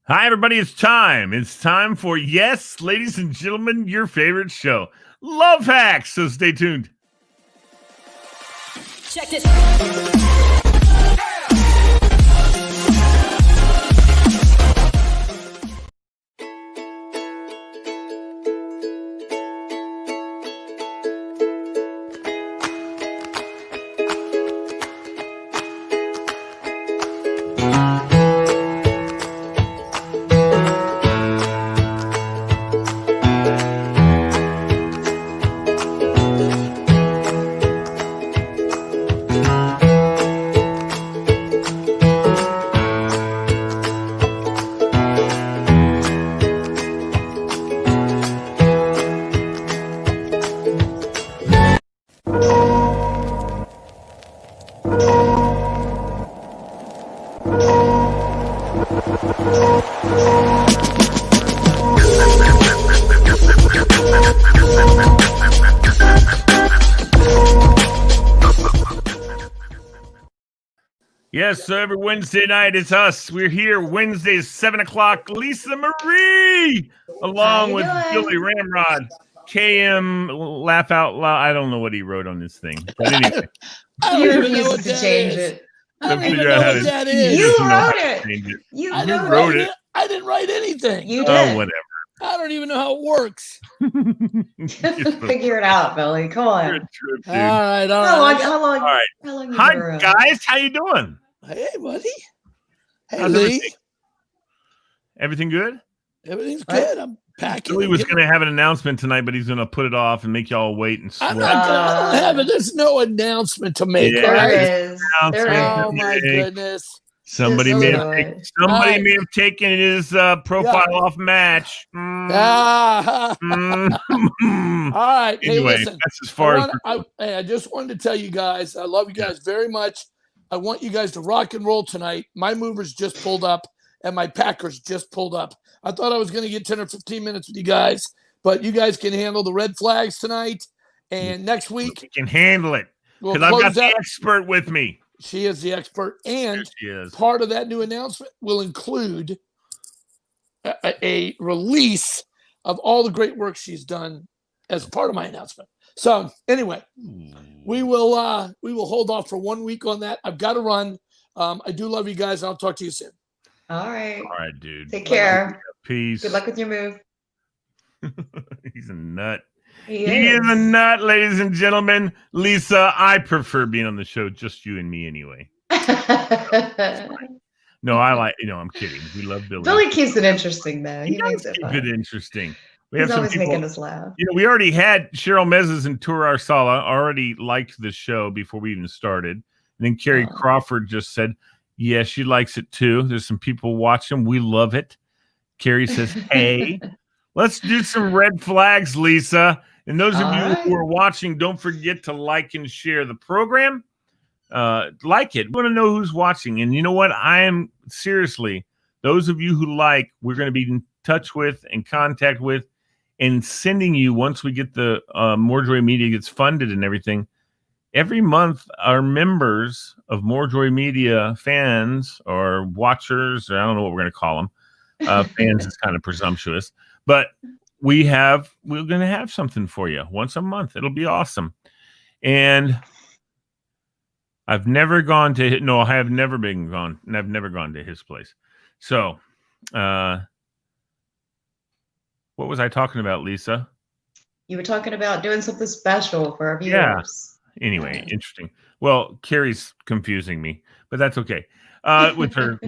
Hi, everybody. It's time. It's time for, yes, ladies and gentlemen, your favorite show, Love Hacks. So stay tuned. Check this. Yes, so every Wednesday night, it's us. We're here Wednesdays, 7 o'clock. Lisa Marie, along with Billy Ramrod, KM, Laugh Out Loud. I don't know what he wrote on this thing. But anyway. I don't even know what that is. I don't even know what that is. You wrote it. You wrote it. I didn't write anything. You did. Oh, whatever. I don't even know how it works. Figure it out, Billy. Come on. You're a trip, dude. All right. How long? All right. How long? Hi, guys. How you doing? Hey, buddy. Hey, How's Lee. Everything good? Everything's good. I'm packing. Billy was going to have an announcement tonight, but he's going to put it off and make y'all wait and sweat. I don't have it. There's no announcement to make. Yeah, right? There is. Oh, my goodness. Somebody may have taken his profile off Match. All right. Anyway, hey, listen. that's as far I just wanted to tell you guys, I love you guys very much. I want you guys to rock and roll tonight. My movers just pulled up, and my packers just pulled up. I thought I was going to get 10 or 15 minutes with you guys, but you guys can handle the red flags tonight. And next week, you can handle it because I've got the expert with me. She is the expert, and part of that new announcement will include a release of all the great work she's done as part of my announcement. So anyway, we will hold off for 1 week on that. I've got to run. I do love you guys. I'll talk to you soon. All right, dude. Take care. Peace. Good luck with your move. He's a nut. He is a nut, ladies and gentlemen. Lisa, I prefer being on the show, just you and me anyway. No, I'm kidding. We love Billy. Billy keeps it interesting, though. He makes it fun. Keep it interesting. He's always making us laugh. We already had Cheryl Mezes and Tour Arsala already liked the show before we even started. And then Carrie Crawford just said, yeah, she likes it too. There's some people watching. We love it. Carrie says, hey, let's do some red flags, Lisa. And those of you who are watching, don't forget to like and share the program. Like it. We want to know who's watching. And you know what? I am seriously, those of you who like, we're going to be in touch with and contact with and sending you, once we get the MoreJoy Media gets funded and everything, every month our members of MoreJoy Media fans or watchers, or I don't know what we're going to call them. Fans is kind of presumptuous, but we're going to have something for you once a month. It'll be awesome. And I've never gone to, no, I have never gone to his place. So, what was I talking about, Lisa? You were talking about doing something special for our viewers. Yeah. Anyway, interesting. Well, Carrie's confusing me, but that's okay. With her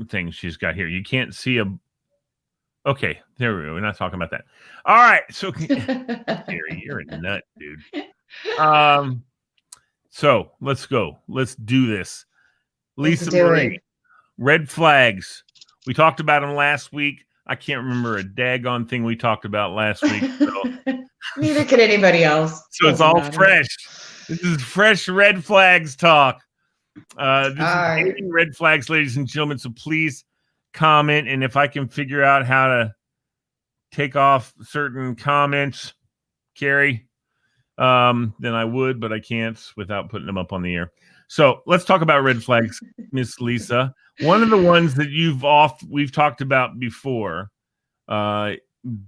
thing she's got here, you can't see a. Okay, there we go. We're not talking about that. All right, so Carrie, you're a nut, dude. So let's go. Let's do this. Lisa Marie, red flags. We talked about them last week. I can't remember a daggone thing we talked about last week. So. Neither could anybody else. So it's all fresh. This is fresh red flags talk. This is dating red flags, ladies and gentlemen. So please comment. And if I can figure out how to take off certain comments, Carrie, then I would, but I can't without putting them up on the air. So let's talk about red flags, Miss Lisa. One of the ones that we've talked about before, that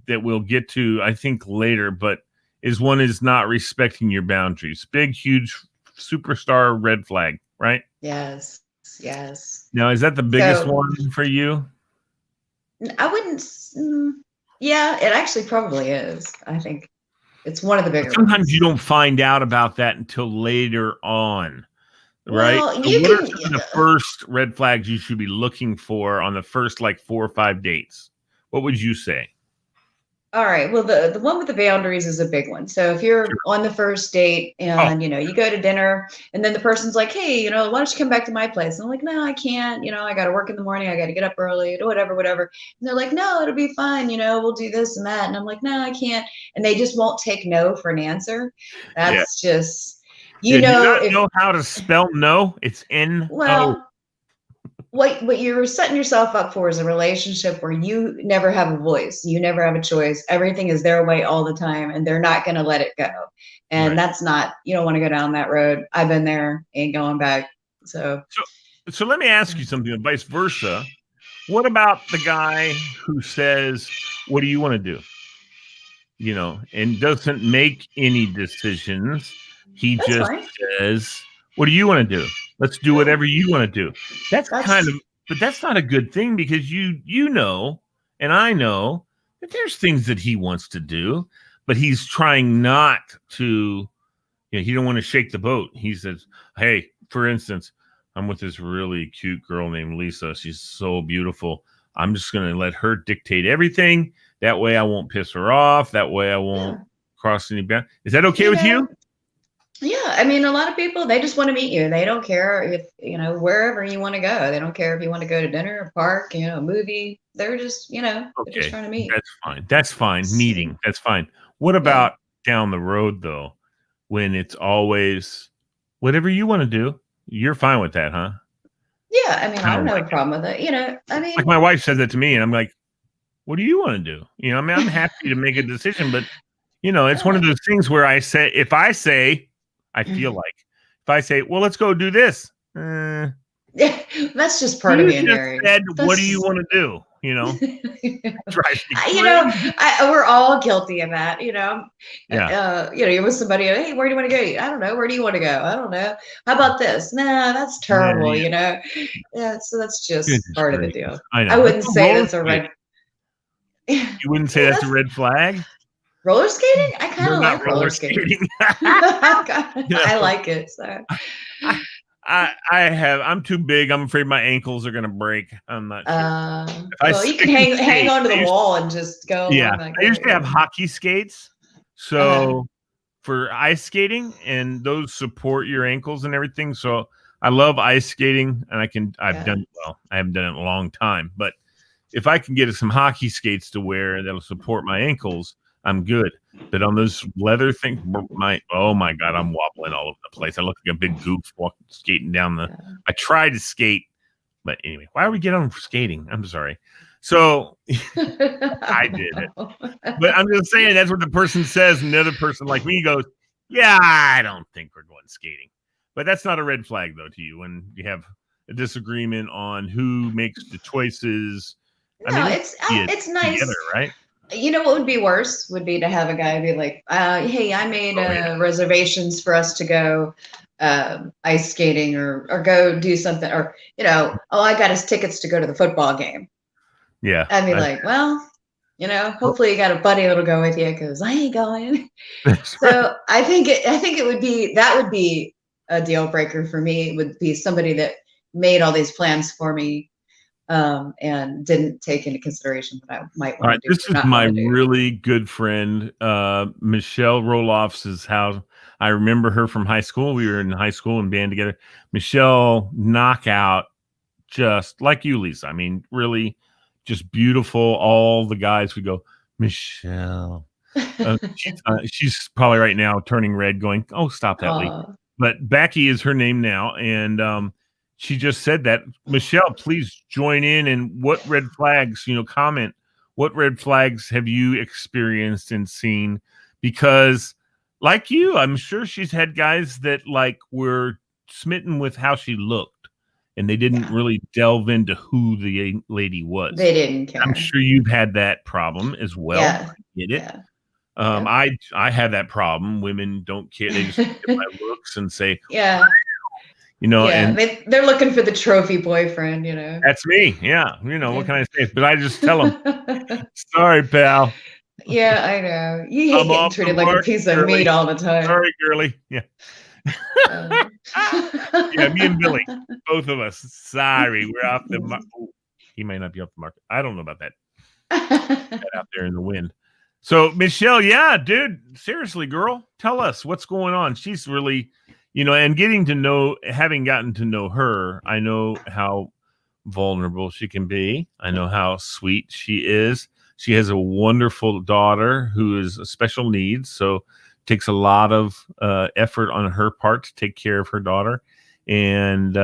we'll get to, I think, later, but is not respecting your boundaries. Big, huge superstar red flag, right? Yes. Yes. Now, is that the biggest one for you? I wouldn't. Yeah, it actually probably is. I think it's one of the bigger Sometimes ones. you don't find out about that until later on, right? Well, So what are some of the first red flags you should be looking for on the first 4 or 5 dates? What would you say? All right. Well, the one with the boundaries is a big one. So if you're on the first date and you go to dinner and then the person's like, hey, why don't you come back to my place? And I'm like, no, I can't. I got to work in the morning. I got to get up early, whatever. And they're like, no, it'll be fine. We'll do this and that. And I'm like, no, I can't. And they just won't take no for an answer. That's just, do you not know how to spell no? It's N-O. Well, what you're setting yourself up for is a relationship where you never have a voice, you never have a choice, everything is their way all the time, and they're not going to let it go. And that's not, you don't want to go down that road. I've been there, ain't going back. So let me ask you something, vice versa. What about the guy who says, what do you want to do? And doesn't make any decisions. He just says, what do you want to do? Let's do whatever you want to do. But that's not a good thing, because you know, and I know that there's things that he wants to do, but he's trying not to, he don't want to shake the boat. He says, hey, for instance, I'm with this really cute girl named Lisa. She's so beautiful. I'm just going to let her dictate everything. That way I won't piss her off. That way I won't cross any boundaries. Is that okay with you? Yeah, I mean, a lot of people, they just want to meet you. They don't care if, wherever you want to go. They don't care if you want to go to dinner, a park, a movie. They're just, they're just trying to meet. That's fine. That's fine. Meeting. That's fine. What about down the road, though, when it's always whatever you want to do? You're fine with that, huh? Yeah, I mean, I don't have a problem with it. I mean, like my wife said that to me, and I'm like, what do you want to do? I mean, I'm happy to make a decision, but it's one of those things where I say, I feel like if I say, well, let's go do this. That's just part of being married. What do you want to do? Drives me we're all guilty of that. Yeah. You're with somebody. Hey, where do you want to go? I don't know. Where do you want to go? I don't know. How about this? Nah, that's terrible. Yeah. So that's just part of the deal. I wouldn't say that's a red. You wouldn't say that's a red flag? Roller skating? I kind of like roller skating. I like it. So I'm too big. I'm afraid my ankles are gonna break. I'm not sure. Well, you can hang onto the wall and just go. Yeah, I used to have hockey skates. So for ice skating, and those support your ankles and everything. So I love ice skating, and I've done it well. I haven't done it in a long time, but if I can get some hockey skates to wear that'll support my ankles, I'm good. But on those leather things, oh my God, I'm wobbling all over the place. I look like a big goof skating down I tried to skate, but anyway, why are we getting on skating? I'm sorry. So I did it. But I'm just saying, that's what the person says. And the other person like me goes, yeah, I don't think we're going skating. But that's not a red flag, though, to you when you have a disagreement on who makes the choices. No, I mean, it's nice. Together, right? What would be worse would be to have a guy be like, hey, I made reservations for us to go ice skating or go do something, or, I got us tickets to go to the football game. Yeah. I'd be like, well, hopefully you got a buddy that'll go with you, because I ain't going. So I think it would be a deal breaker for me. It would be somebody that made all these plans for me, and didn't take into consideration what I might want to do. This is my really good friend, Michelle Roloff's is how I remember her from high school. We were in high school and band together. Michelle, knockout, just like you, Lisa. I mean, really just beautiful. All the guys would go, Michelle. She's probably right now turning red going, oh, stop that, Lee. But Becky is her name now. And she just said that. Michelle, please join in. And what red flags, comment. What red flags have you experienced and seen? Because like you, I'm sure she's had guys that were smitten with how she looked. and they didn't really delve into who the lady was. They didn't care. I'm sure you've had that problem as well. Yeah. I get it. Yeah. I have that problem. Women don't care. They just look at my looks and say, yeah. And they're looking for the trophy boyfriend, That's me. Yeah. What can I say? But I just tell them, sorry, pal. Yeah, I know. You hate getting treated like a piece of meat all the time. Sorry, girly. Yeah. Yeah, me and Billy, both of us. Sorry, we're off the market. He might not be off the market. I don't know about that. Out there in the wind. So, Michelle, yeah, dude, seriously, girl, tell us what's going on. She's really, and having gotten to know her, I know how vulnerable she can be. I know how sweet she is. She has a wonderful daughter who is special needs, so it takes a lot of effort on her part to take care of her daughter. And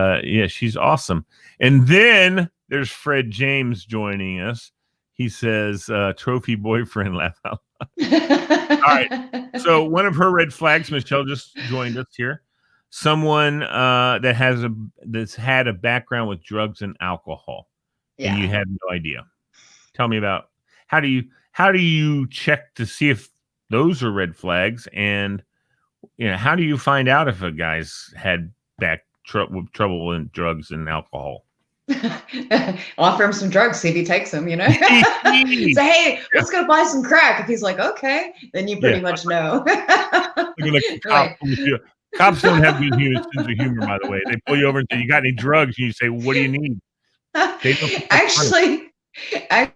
she's awesome. And then there's Fred James joining us. He says, trophy boyfriend, laugh out loud. All right. So one of her red flags, Michelle just joined us here. Someone that's had a background with drugs and alcohol. Yeah. And you had no idea. Tell me about how do you check to see if those are red flags, and how do you find out if a guy's had trouble in drugs and alcohol? Offer him some drugs, see if he takes them, Say, hey, let's go buy some crack. If he's like, okay, then you pretty much know. Cops don't have good sense of humor, by the way. They pull you over and say, you got any drugs? And you say, what do you need? Actually, I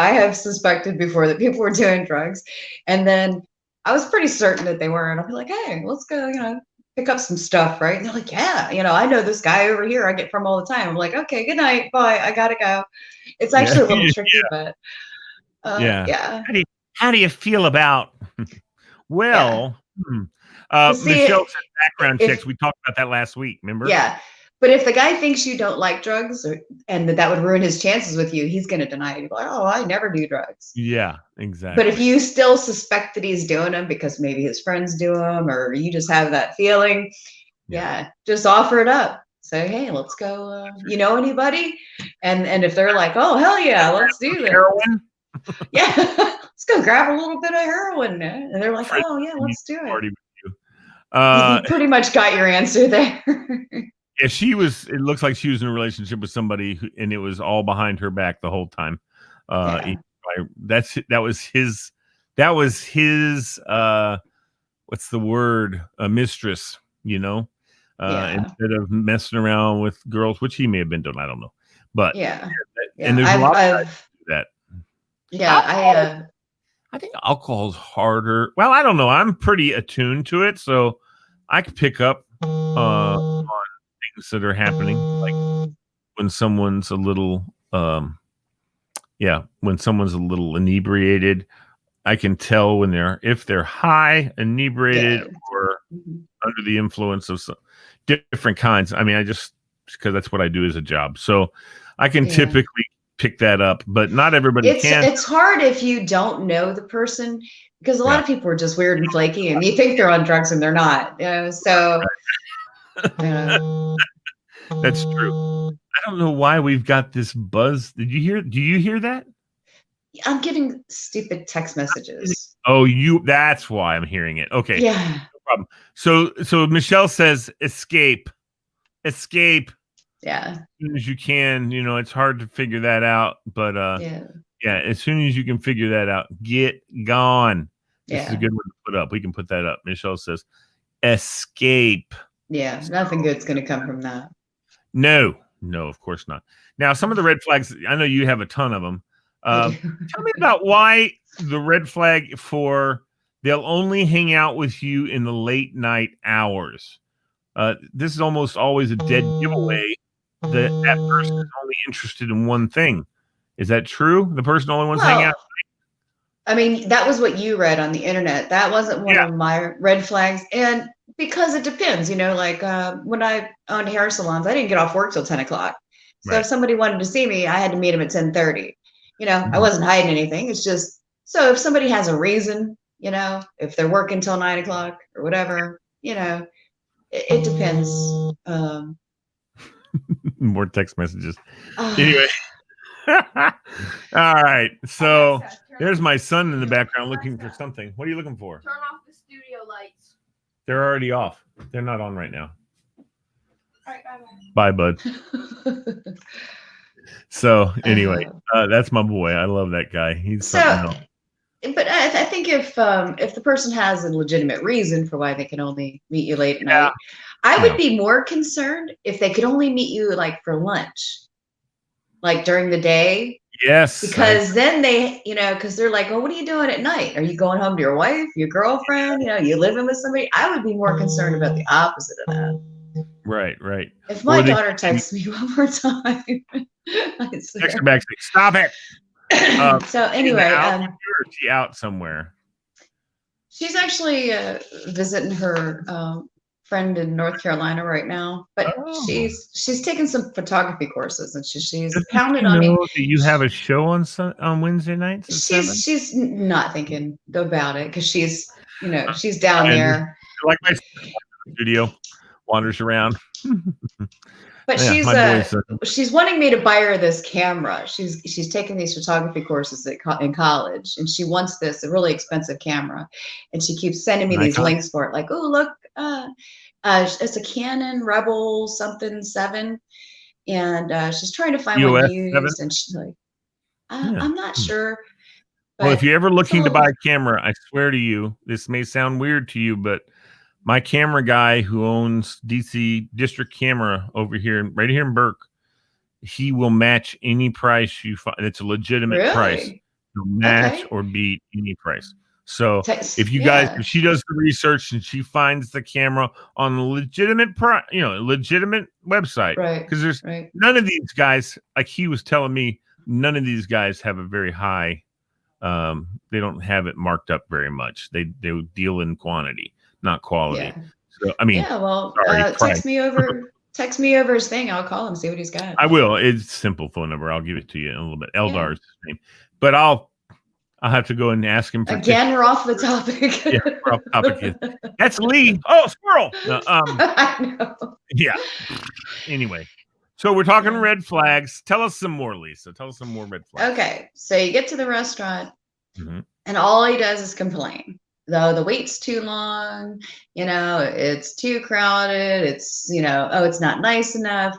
have suspected before that people were doing drugs. And then I was pretty certain that they were. And I'll be like, hey, let's go, pick up some stuff, right? And they're like, yeah, I know this guy over here I get from all the time. I'm like, okay, good night, bye, I gotta go. It's actually a little tricky, but yeah. How do you feel about? Well, Michelle said background checks. We talked about that last week. Remember? Yeah, but if the guy thinks you don't like drugs, and that would ruin his chances with you, he's going to deny it. He'd be like, oh, I never do drugs. Yeah, exactly. But if you still suspect that he's doing them because maybe his friends do them, or you just have that feeling, just offer it up. Say, hey, let's go. You know anybody? And if they're like, oh, hell yeah, let's do this. Heroin? Yeah, let's go grab a little bit of heroin. And they're like, oh, yeah, let's do it. You pretty much got your answer there. Yeah, it looks like she was in a relationship with somebody and it was all behind her back the whole time. That was his what's the word? A mistress, instead of messing around with girls, which he may have been doing. I don't know. But and there's a lot of guys who do that. Yeah, I think alcohol's harder. Well, I don't know. I'm pretty attuned to it, so I can pick up on things that are happening, like when someone's a little, inebriated. I can tell if they're high, inebriated, or under the influence of some different kinds. I mean, because that's what I do as a job, so I can typically pick that up, but not everybody can. It's hard if you don't know the person, because a lot of people are just weird and flaky, and you think they're on drugs and they're not. So that's true. I don't know why we've got this buzz. Do you hear that? I'm getting stupid text messages. Oh, that's why I'm hearing it. Okay. Yeah. No problem. So Michelle says escape. Yeah. As soon as you can, it's hard to figure that out, but as soon as you can figure that out, get gone. This is a good one to put up. We can put that up. Michelle says escape. Yeah, nothing good's going to come from that. No, of course not. Now, some of the red flags, I know you have a ton of them. Tell me about why the red flag for they'll only hang out with you in the late night hours. This is almost always a dead giveaway that person is only interested in one thing. Is that true? The person only wants to hang out? I mean, that was what you read on the internet. That wasn't one of my red flags. And because it depends, like when I owned hair salons, I didn't get off work till 10 o'clock. So if somebody wanted to see me, I had to meet them at 10:30. I wasn't hiding anything. It's just, so if somebody has a reason, if they're working till 9 o'clock or whatever, it depends. More text messages. Anyway. All right. So there's my son in the background looking for something. What are you looking for? Turn off the studio lights. They're already off. They're not on right now. All right, bye, bud. So anyway, that's my boy. I love that guy. He's something else. But I think if the person has a legitimate reason for why they can only meet you late at night, I would be more concerned if they could only meet you like for lunch, like during the day. Yes. Because then they, because they're like, oh, what are you doing at night? Are you going home to your wife, your girlfriend? You living with somebody? I would be more concerned about the opposite of that. Right. If my daughter texts me one more time, text her back, say, stop it. So anyway, she out somewhere. She's actually visiting her friend in North Carolina right now, but she's taking some photography courses, and she's counted on me. Do you have a show on Wednesday nights? She's not thinking about it because she's down there. Like my studio, wanders around. But she's wanting me to buy her this camera. She's taking these photography courses in college, and she wants a really expensive camera, and she keeps sending me these links for it. Like, oh look, it's a Canon Rebel something 7, and she's trying to find one used, and she's like, I'm not sure. Well, if you're ever looking to buy a camera, I swear to you, this may sound weird to you, but my camera guy who owns DC District Camera right here in Burke, he will match any price you find. It's a legitimate price. He'll match or beat any price. So if you guys, if she does the research and she finds the camera on the legitimate legitimate website, because there's none of these guys, like he was telling me, none of these guys have a very high. They don't have it marked up very much. They deal in quantity, not quality. So I mean, text me over his thing. I'll call him, see what he's got. I will. It's simple phone number. I'll give it to you in a little bit. Eldar's name, but I'll have to go and ask him for again. We're off the topic. We're off topic. That's Lee. Oh, squirrel. I know. Yeah. Anyway, so we're talking red flags. Tell us some more, Lisa. Tell us some more red flags. Okay, so you get to the restaurant, and all he does is complain. Though the wait's too long, it's too crowded. It's it's not nice enough.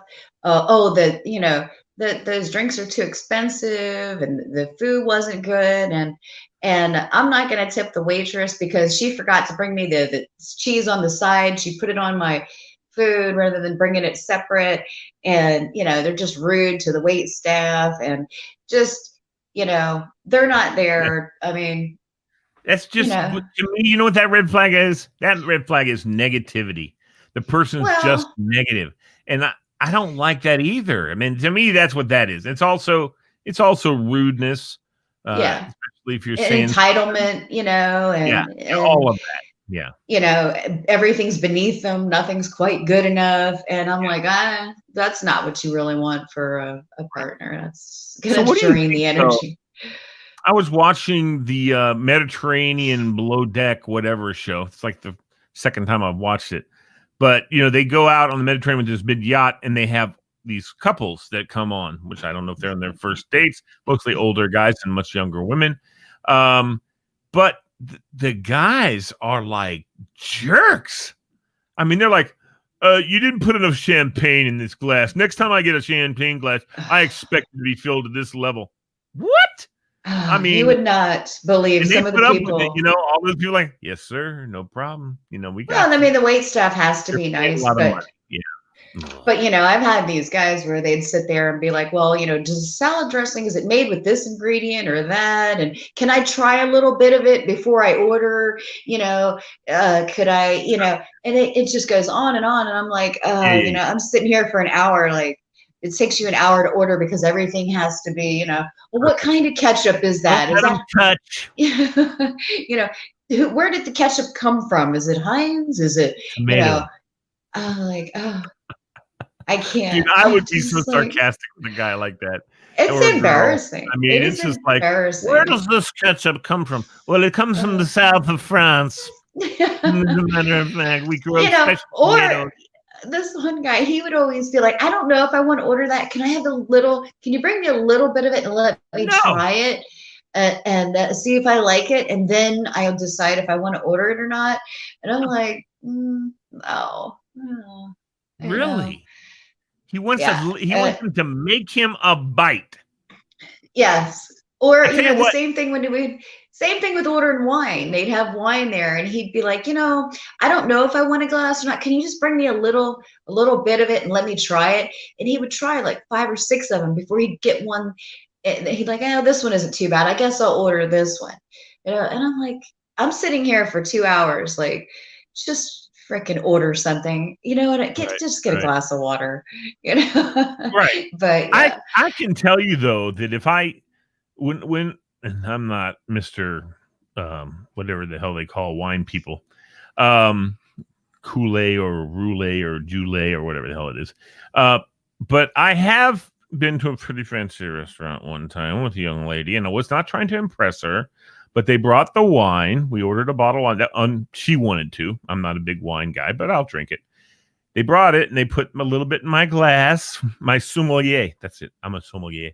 Those drinks are too expensive, and the food wasn't good, and I'm not going to tip the waitress because she forgot to bring me the cheese on the side. She put it on my food rather than bringing it separate, and they're just rude to the wait staff, and just they're not there. I mean, that's just to me. You know what that red flag is? That red flag is negativity. The person's just negative, and I don't like that either. I mean, to me, that's what that is. It's also rudeness. Especially if you're saying entitlement, and all of that. Yeah. Everything's beneath them. Nothing's quite good enough. And I'm like, that's not what you really want for a partner. That's going to drain the energy. I was watching the Mediterranean Below Deck, whatever show. It's like the second time I've watched it. But, they go out on the Mediterranean with this big yacht, and they have these couples that come on, which I don't know if they're on their first dates, mostly older guys and much younger women. But the guys are like jerks. I mean, they're like, you didn't put enough champagne in this glass. Next time I get a champagne glass, I expect it to be filled to this level. What? I mean, you would not believe some of the people. All those people like, yes, sir, no problem. We got. Well, I mean, the wait staff has to be nice, but But I've had these guys where they'd sit there and be like, well, does salad dressing, is it made with this ingredient or that? And can I try a little bit of it before I order? Could I, and it just goes on. And I'm like, I'm sitting here for an hour, like, it takes you an hour to order because everything has to be, well, what kind of ketchup is that? Is that touch? Where did the ketchup come from? Is it Heinz? Is it, I can't. Dude, I would be so sarcastic with a guy like that. It's embarrassing. I mean, it's just like, where does this ketchup come from? Well, it comes from the south of France. As a matter of fact, we grow special tomatoes. this one guy, he would always be like, I don't know if I want to order that. Can you bring me a little bit of it and let me try it and see if I like it? And then I'll decide if I want to order it or not. And I'm like, no. Really? He wants him to make him a bite. Yes. Or the same thing with ordering wine. They'd have wine there, and he'd be like, I don't know if I want a glass or not. Can you just bring me a little bit of it and let me try it? And he would try like 5 or 6 of them before he'd get one. And he'd like, oh, this one isn't too bad. I guess I'll order this one. And I'm like, I'm sitting here for 2 hours, like, just freaking order something, and just get a glass of water, Right. But yeah. I can tell you though that if when and I'm not Mr. Whatever the hell they call wine people, Kool-Aid or Roulette or Joulet or whatever the hell it is. But I have been to a pretty fancy restaurant one time with a young lady, and I was not trying to impress her, but they brought the wine. We ordered a bottle of that. She wanted to. I'm not a big wine guy, but I'll drink it. They brought it, and they put a little bit in my glass, my sommelier. That's it. I'm a sommelier.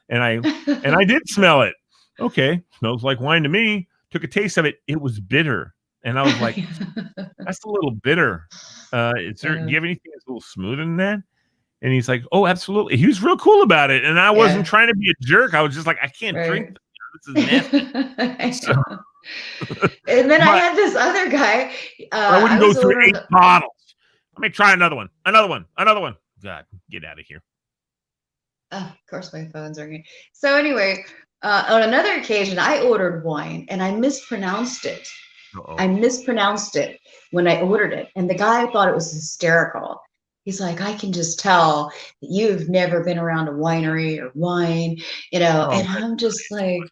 And I did smell it. Okay, smells like wine to me. Took a taste of it. It was bitter. And I was like, that's a little bitter. Do you have anything that's a little smoother than that? And he's like, oh, absolutely. He was real cool about it. And I wasn't trying to be a jerk. I was just like, I can't drink this. This is nasty. And then I had this other guy. I wouldn't go through 8 bottles. Let me try another one. God, get out of here. Of course, my phone's ringing. So anyway, on another occasion, I ordered wine and I mispronounced it. Uh-oh. I mispronounced it when I ordered it. And the guy thought it was hysterical. He's like, I can just tell that you've never been around a winery or wine, and I'm just like,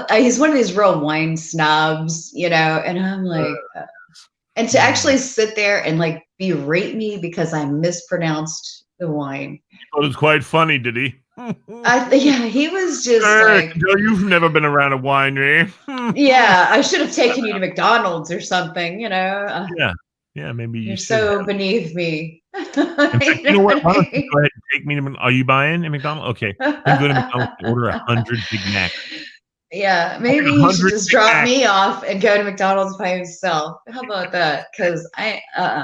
he's one of these real wine snobs, and I'm like, and to actually sit there and like berate me because I mispronounced the wine. It was quite funny, did he? He was just like, no, you've never been around a winery. Yeah, I should have taken you to McDonald's or something, Yeah, maybe you're so beneath me. You know what? Why don't you go ahead and take me to? Are you buying at McDonald's? Okay, then go to McDonald's and order 100 Big Macs. Yeah, maybe you should just drop me off and go to McDonald's by yourself. How about that? Because Tell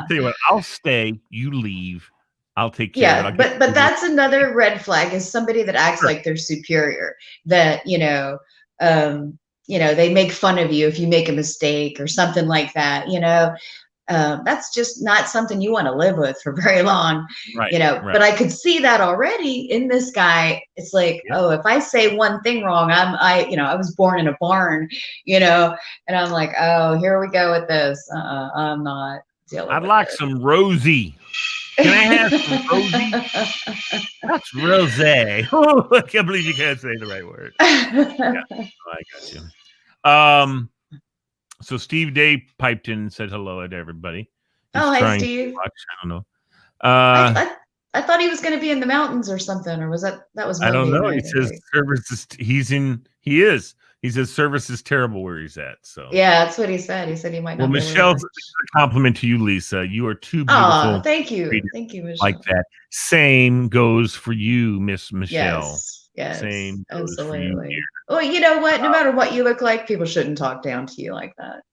you what, I'll stay. You leave. I'll take care of it. But that's another red flag is somebody that acts like they're superior. That they make fun of you if you make a mistake or something like that. That's just not something you want to live with for very long, right, but I could see that already in this guy. It's like, oh, if I say one thing wrong, I was born in a barn, and I'm like, oh, here we go with this. I'm not dealing I'd with like it. some Rosie. Can I have some Rosie? That's rosé. Oh, I can't believe you can't say the right word. Yeah. Oh, I got you. So Steve Day piped in and said hello to everybody. He's hi, Steve. I don't know. I thought he was going to be in the mountains or something, or was that was Monday I don't know. night, He says service is. He is. He says service is terrible where he's at. So yeah, that's what he said. He said he might not. Well, Michelle's a compliment to you, Lisa. You are too beautiful. Oh, thank you, Michelle. Like that. Same goes for you, Miss Michelle. Yes, same goes absolutely. for you. Well, you know what? No matter what you look like, people shouldn't talk down to you like that.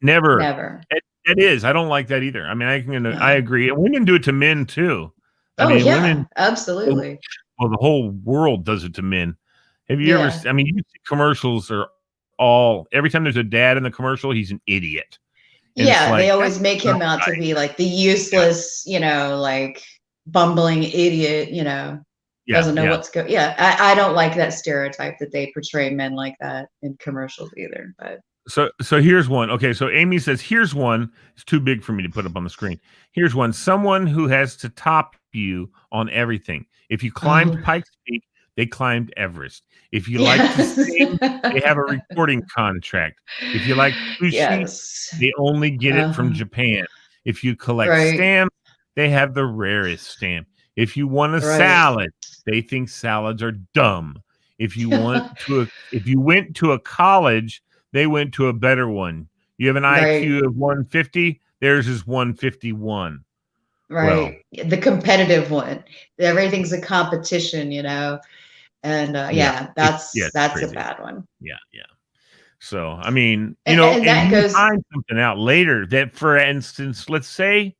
Never. It is. I don't like that either. I mean, I agree. And women do it to men too. Women, absolutely. Well, the whole world does it to men. Have you ever? I mean, you see commercials are all. Every time there's a dad in the commercial, he's an idiot. And they always make him out to be like the useless, like bumbling idiot. Doesn't know what's going. I don't like that stereotype that they portray men like that in commercials either. But so here's one. Okay, so Amy says here's one. It's too big for me to put up on the screen. Here's one. Someone who has to top you on everything. If you climbed Pikes Peak, they climbed Everest. If you like to sing, they have a recording contract. If you like sushi, they only get it from Japan. If you collect stamps, they have the rarest stamp. If you want a salad, they think salads are dumb. If you went to a college, they went to a better one. You have an IQ of 150, theirs is 151. Right. Well, the competitive one. Everything's a competition, And that's a crazy. bad one. Yeah. So, I mean, And that you goes. find something out later that, for instance, let's say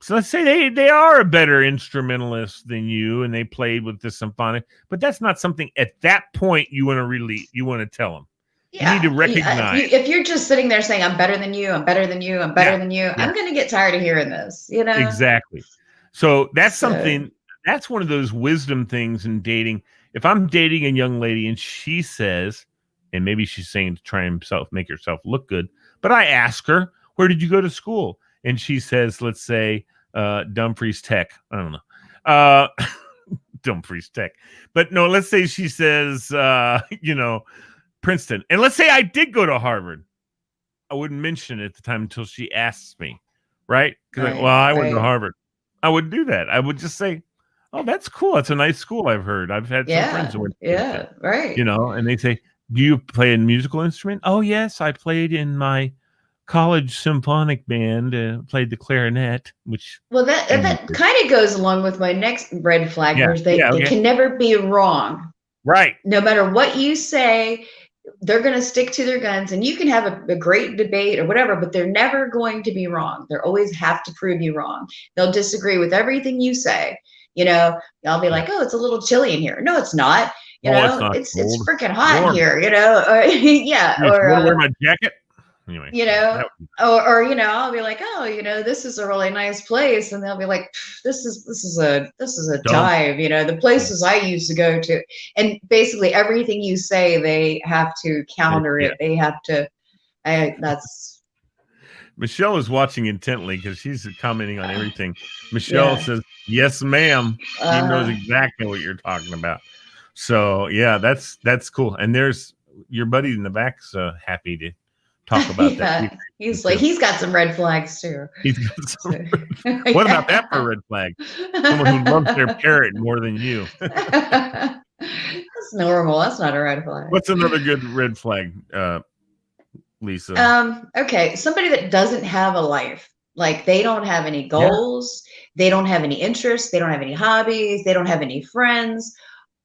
they are a better instrumentalist than you, and they played with the symphonic, but that's not something at that point you want to tell them. You need to recognize. If you're just sitting there saying, I'm better than you, I'm better than you, I'm better than you, I'm going to get tired of hearing this, Exactly. So that's something, that's one of those wisdom things in dating. If I'm dating a young lady and she says, and maybe she's saying to try and make herself look good, but I ask her, where did you go to school? And she says, let's say, Dumfries Tech. I don't know. Dumfries Tech. But no, let's say she says, Princeton. And let's say I did go to Harvard. I wouldn't mention it at the time until she asks me, right? Because I went to Harvard. I wouldn't do that. I would just say, oh, that's cool. That's a nice school, I've heard. I've had some friends who went to Princeton. Right. And they say, do you play a musical instrument? Oh, yes, I played in my college symphonic band, played the clarinet, which... Well, that kind of goes along with my next red flag, where they can never be wrong. Right. No matter what you say, they're going to stick to their guns, and you can have a great debate or whatever, but they're never going to be wrong. They always have to prove you wrong. They'll disagree with everything you say. I'll be like, oh, it's a little chilly in here. No, it's not. It's freaking hot in here, yeah. Or wear my jacket. Anyway, or I'll be like, oh, this is a really nice place, and they'll be like, this is a dive, the places I used to go to, and basically everything you say, they have to counter it. They have to. That's. Michelle is watching intently because she's commenting on everything. Michelle says, "Yes, ma'am." She knows exactly what you're talking about. So that's cool. And there's your buddy in the back's happy to talk about that. He's like, he's got some red flags too. He's got some. What about that for a red flag? Someone who loves their parrot more than you. That's normal. That's not a red flag. What's another good red flag, Lisa? Okay, somebody that doesn't have a life. Like, they don't have any goals. They don't have any interests. They don't have any hobbies. They don't have any friends.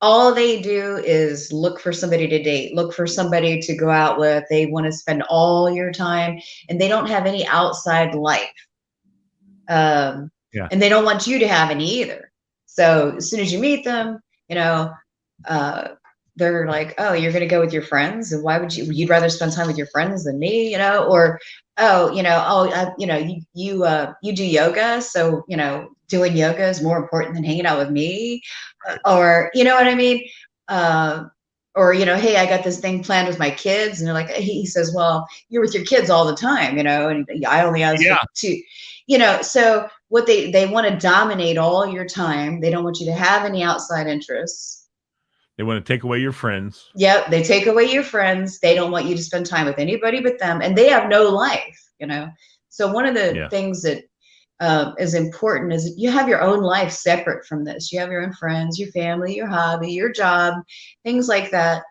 All they do is look for somebody to date, look for somebody to go out with. They want to spend all your time, and they don't have any outside life. And they don't want you to have any either. So as soon as you meet them, they're like, oh, you're going to go with your friends? And why would you'd rather spend time with your friends than me, or, you do yoga. So, doing yoga is more important than hanging out with me, or, you know what I mean? Or, hey, I got this thing planned with my kids. And they're like, he says, well, you're with your kids all the time, and I only have two, so what they want to dominate all your time. They don't want you to have any outside interests. They want to take away your friends. Yep, they take away your friends. They don't want you to spend time with anybody but them, and they have no life, So one of the things that is important is you have your own life separate from this. You have your own friends, your family, your hobby, your job, things like that.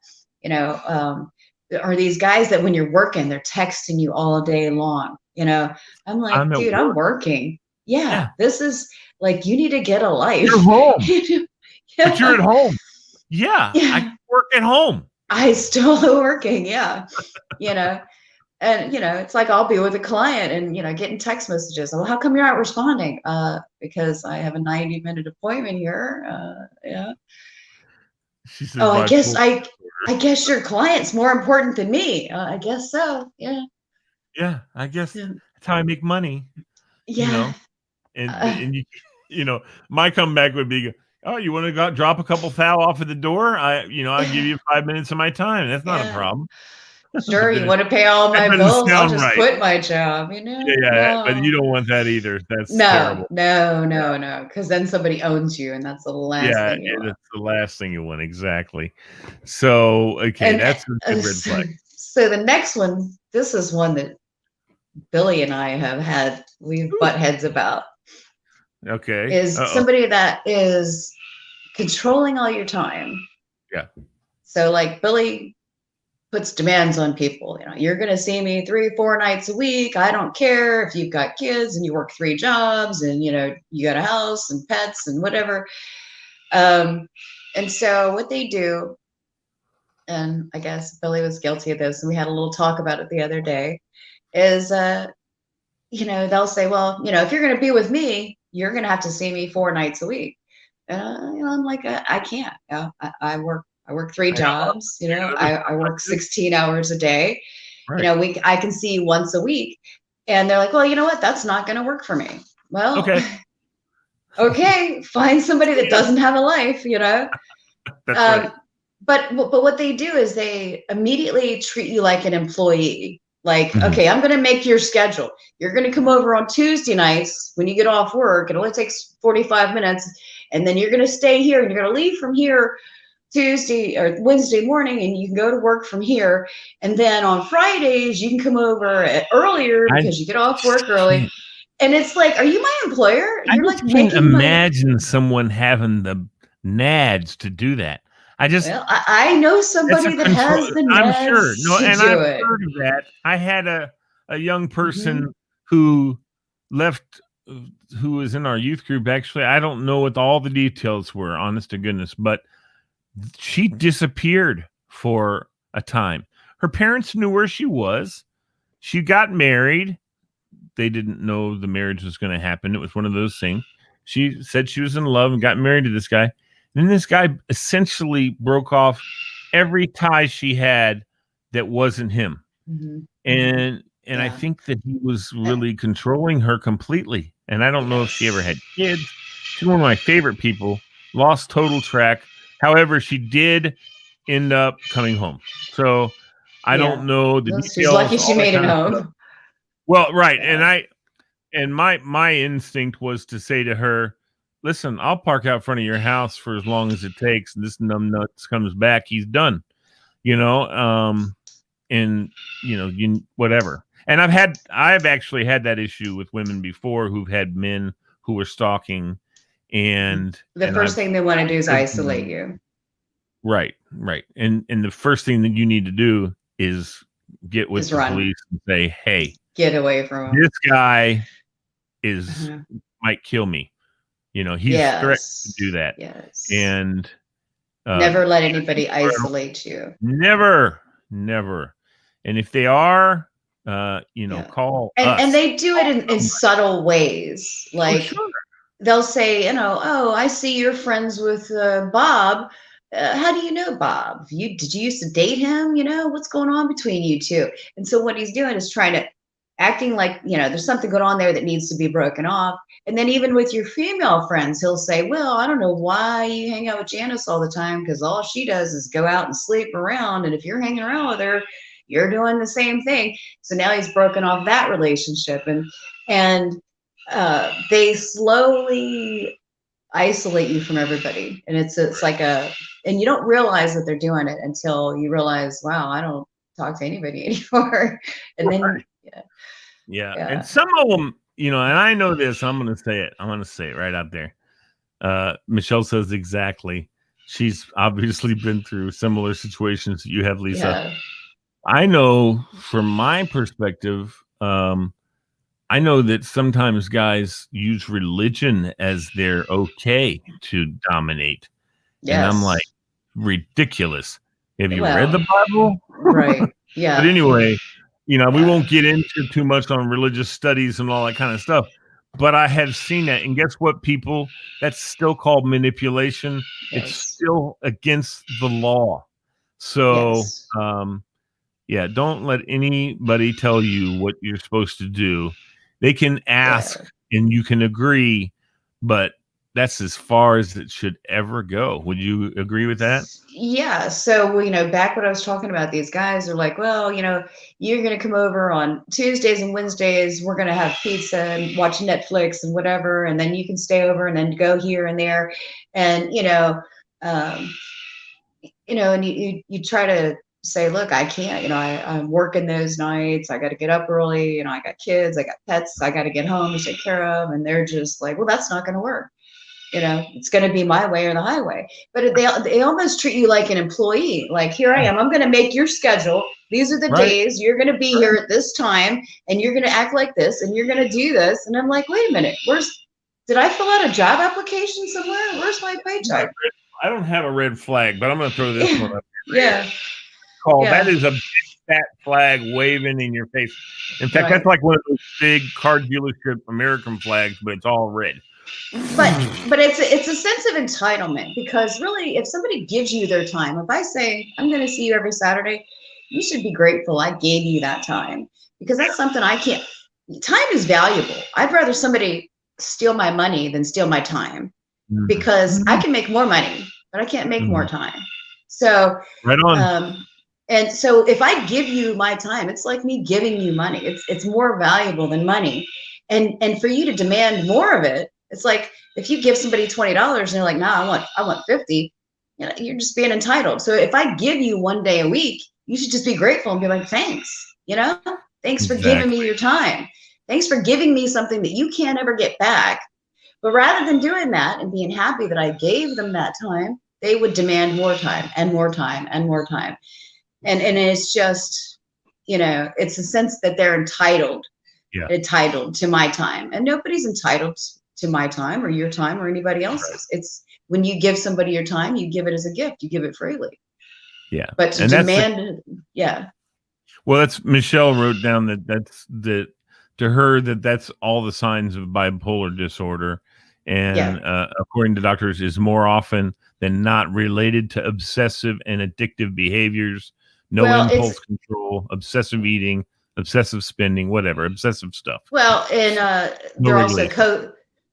Are these guys that when you're working, they're texting you all day long. I'm like, dude, I'm working. Yeah, this is like, you need to get a life. You're home. But you're at home. Yeah, I work at home. I still working. Yeah. And, it's like, I'll be with a client and, getting text messages. Well, how come you're not responding? Because I have a 90-minute appointment here. She says, oh, I guess your client's more important than me. I guess so. Yeah. Yeah. I guess that's how I make money. Yeah. And my comeback would be, oh, you want to drop a couple thou off at the door? I'll give you 5 minutes of my time. That's not a problem. Sure, you want to pay all my bills? I'll just quit my job. Yeah, but you don't want that either. That's terrible. No, because then somebody owns you, and that's the last thing you want. That's the last thing you want, exactly. So, okay, that's a good red flag. So the next one, this is one that Billy and I we've butt heads about. Okay. Is somebody that is controlling all your time. Yeah. So like Billy puts demands on people. You know, you're going to see me 3-4 nights a week. I don't care if you've got kids and you work 3 jobs and, you know, you got a house and pets and whatever. And so what they do, and I guess Billy was guilty of this, and we had a little talk about it the other day, is, you know, they'll say, well, you know, if you're going to be with me, you're going to have to see me 4 nights a week. You know, I'm like, I can't. You know, I work 3 jobs. You know, I work 16 hours a day. Right. You know, I can see you once a week. And they're like, well, you know what? That's not going to work for me. Well, Okay. Okay, find somebody that doesn't have a life, you know. That's right. But what they do is they immediately treat you like an employee. Like, okay, I'm going to make your schedule. You're going to come over on Tuesday nights when you get off work. It only takes 45 minutes. And then you're going to stay here and you're going to leave from here Tuesday or Wednesday morning, and you can go to work from here. And then on Fridays, you can come over earlier because you get off work early. And it's like, are you my employer? You're like can't imagine someone having the nads to do that. I know somebody that has the nads. I'm sure. No, and I've it. heard of that. I had a young person who left, who was in our youth group. Actually, I don't know what all the details were, honest to goodness, but she disappeared for a time. Her parents knew where she was. She got married. They didn't know the marriage was going to happen. It was one of those things. She said she was in love and got married to this guy. And then this guy essentially broke off every tie she had that wasn't him. And I think that he was really controlling her completely. And I don't know if she ever had kids. She's one of my favorite people. Lost total track. However, she did end up coming home. So I don't know the details. She's lucky she made it home. Well, right. And my instinct was to say to her, listen, I'll park out front of your house for as long as it takes. And this numbnuts comes back, he's done. You know, and you know, whatever. And I've actually had that issue with women before who've had men who were stalking. And the first thing they want to do is isolate you. Right. And the first thing that you need to do is get with the police and say, hey, get away from him. This guy might kill me. You know, he's threatened to do that. Yes. And never let anybody isolate you. Never. And if they are, call us. And they do it in subtle ways. Like they'll say, you know, oh, I see you're friends with Bob. How do you know Bob? Did you used to date him? You know, what's going on between you two? And so what he's doing is acting like, you know, there's something going on there that needs to be broken off. And then even with your female friends, he'll say, well, I don't know why you hang out with Janice all the time, because all she does is go out and sleep around. And if you're hanging around with her, you're doing the same thing. So now he's broken off that relationship. And they slowly isolate you from everybody. And it's like and you don't realize that they're doing it until you realize, wow, I don't talk to anybody anymore. And then, yeah. And some of them, you know, and I know this, I'm going to say it right out there. Michelle says exactly. She's obviously been through similar situations that you have, Lisa. Yeah. I know from my perspective, I know that sometimes guys use religion as their okay to dominate. Yes. And I'm like, ridiculous. Have you read the Bible? Right. Yeah. But anyway, you know, we won't get into too much on religious studies and all that kind of stuff. But I have seen that. And guess what, people? That's still called manipulation. Yes. It's still against the law. So, don't let anybody tell you what you're supposed to do. They can ask and you can agree, but that's as far as it should ever go. Would you agree with that? Yeah. So, you know, back when I was talking about, these guys are like, well, you know, you're going to come over on Tuesdays and Wednesdays. We're going to have pizza and watch Netflix and whatever. And then you can stay over and then go here and there. And, and you try to say, look, I can't, you know, I'm working those nights. I got to get up early. You know, I got kids, I got pets, I got to get home to take care of. And they're just like, well, that's not going to work. it's going to be my way or the highway. But they almost treat you like an employee. Like, here I am. I'm going to make your schedule. These are the days you're going to be here at this time, and you're going to act like this, and you're going to do this. And I'm like, wait a minute. Did I fill out a job application somewhere? Where's my paycheck? I don't have a red flag, but I'm going to throw this one up. Yeah. Call. That is a big fat flag waving in your face. In fact, that's like one of those big car dealership American flags, but it's all red. But it's a sense of entitlement, because really, if somebody gives you their time, if I say I'm going to see you every Saturday, you should be grateful I gave you that time, because that's something I can't. Time is valuable. I'd rather somebody steal my money than steal my time, because I can make more money, but I can't make more time. So right on. And so if I give you my time, it's like me giving you money. It's more valuable than money, and for you to demand more of it. It's like if you give somebody $20 and they're like, "Nah, I want 50." You're just being entitled. So if I give you one day a week, you should just be grateful and be like, "Thanks, thanks for giving me your time. Thanks for giving me something that you can't ever get back." But rather than doing that and being happy that I gave them that time, they would demand more time and more time and more time. And it's just, it's a sense that they're entitled to my time, and nobody's entitled to my time or your time or anybody else's. Right. It's when you give somebody your time, you give it as a gift, you give it freely. Yeah. But to demand, Well, that's Michelle wrote down that's to her that's all the signs of bipolar disorder. And according to doctors, is more often than not related to obsessive and addictive behaviors, impulse control, obsessive eating, obsessive spending, whatever, obsessive stuff. Well, and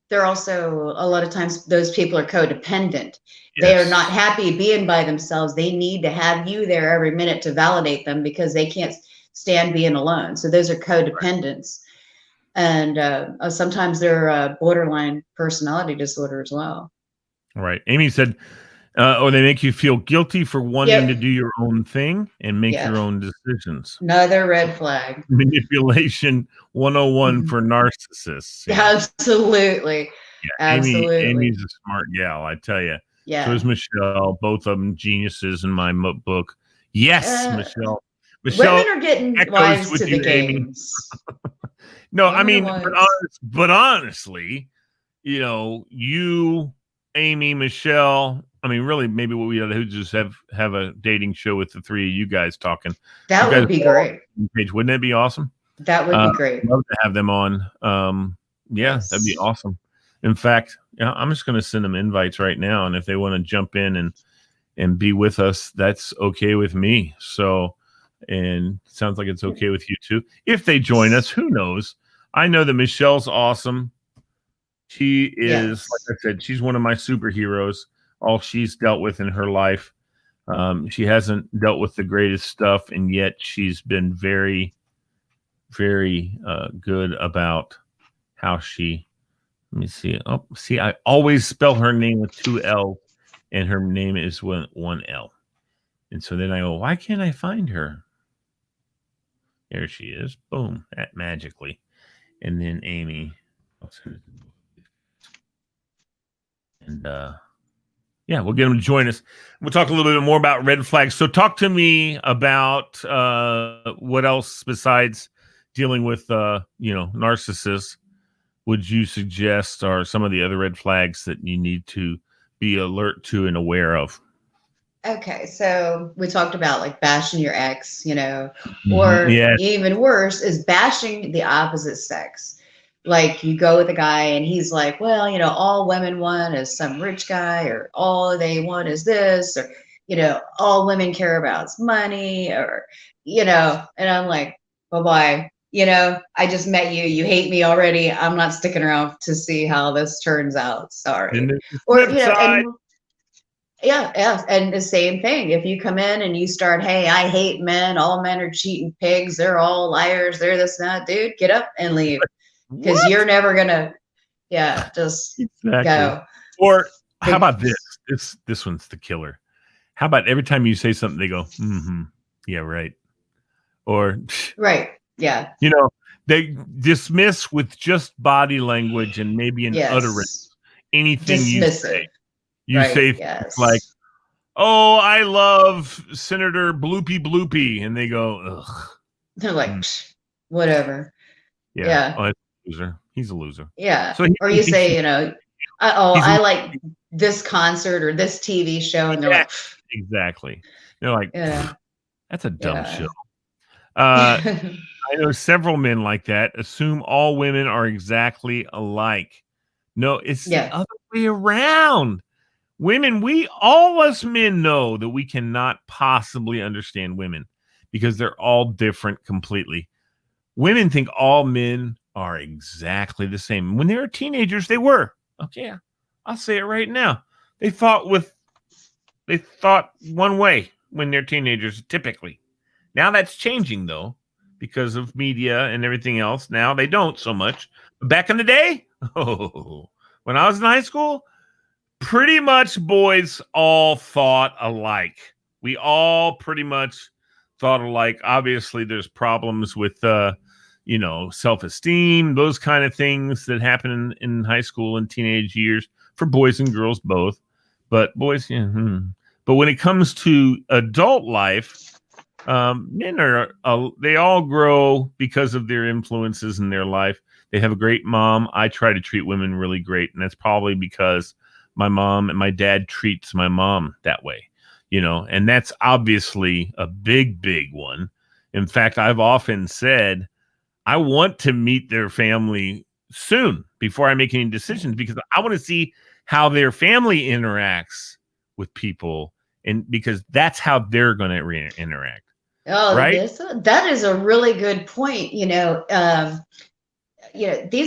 they're also a lot of times those people are codependent. Yes. They are not happy being by themselves. They need to have you there every minute to validate them, because they can't stand being alone. So those are codependents. Right. And sometimes they're borderline personality disorder as well. Right. Amy said, or they make you feel guilty for wanting to do your own thing and make your own decisions. Another red flag. Manipulation 101 for narcissists. Yeah. Absolutely. Yeah. Absolutely. Amy's a smart gal, I tell you. Yeah. So is Michelle. Both of them geniuses in my book. Yes, Michelle. Women are getting wise to the games. No, I mean, but honestly, you, Amy, Michelle, I mean, really, maybe we ought to just have a dating show with the three of you guys talking. That would be great. Wouldn't that be awesome? That would be great. I'd love to have them on. Yes. That'd be awesome. In fact, I'm just going to send them invites right now, and if they want to jump in and be with us, that's okay with me. So, and it sounds like it's okay with you too. If they join us, who knows? I know that Michelle's awesome. She is, like I said, she's one of my superheroes. All she's dealt with in her life. She hasn't dealt with the greatest stuff, and yet she's been very, very good about how she. Let me see. Oh, see, I always spell her name with 2 L's, and her name is 1 L. And so then I go, why can't I find her? There she is. Boom. That magically. And then Amy. And we'll get them to join us. We'll talk a little bit more about red flags. So talk to me about what else besides dealing with narcissists would you suggest are some of the other red flags that you need to be alert to and aware of? Okay, so we talked about like bashing your ex, or even worse is bashing the opposite sex. Like you go with a guy and he's like, well, all women want is some rich guy, or all they want is this, or, all women care about is money, or, and I'm like, bye-bye. I just met you. You hate me already. I'm not sticking around to see how this turns out. Sorry. Or, and the same thing. If you come in and you start, hey, I hate men. All men are cheating pigs. They're all liars. They're this and that. Dude, get up and leave. Because you're never going to, just go. Or how about this? This one's the killer. How about every time you say something, they go, yeah, right. Or, right. Yeah. They dismiss with just body language and maybe an utterance anything you say. You right, say yes. things like, "Oh, I love Senator Bloopy Bloopy," and they go, "Ugh." They're like, whatever. Yeah. Oh, he's a loser. He's a loser. Yeah. So or you say, I like this concert or this TV show, and they're like, exactly. They're like, yeah, that's a dumb show. I know several men like that. Assume all women are exactly alike. No, it's the other way around. Women, all us men know that we cannot possibly understand women because they're all different completely. Women think all men are exactly the same. When they were teenagers, they were. Okay, I'll say it right now. They thought one way when they're teenagers, typically. Now that's changing, though, because of media and everything else. Now they don't so much. But back in the day, when I was in high school, pretty much boys all thought alike. We all pretty much thought alike. Obviously, there's problems with, self-esteem, those kind of things that happen in high school and teenage years for boys and girls both. But boys, But when it comes to adult life, men they all grow because of their influences in their life. They have a great mom. I try to treat women really great, and that's probably because my mom and my dad treats my mom that way, and that's obviously a big, big one. In fact, I've often said I want to meet their family soon before I make any decisions because I want to see how their family interacts with people, and because that's how they're going to interact. Oh, right? That is a really good point. These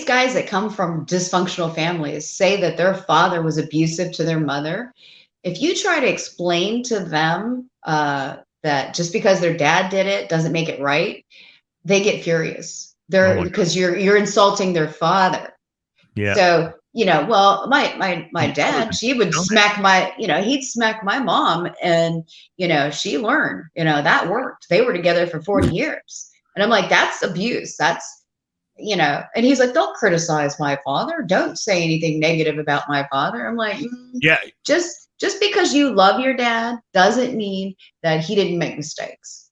guys that come from dysfunctional families say that their father was abusive to their mother. If you try to explain to them that just because their dad did it doesn't make it right, they get furious. Because you're insulting their father. Yeah. So, my dad, he would smack he'd smack my mom, and, she learned, that worked. They were together for 40 years. And I'm like, that's abuse. That's, and he's like, don't criticize my father. Don't say anything negative about my father. I'm like, yeah, just because you love your dad doesn't mean that he didn't make mistakes,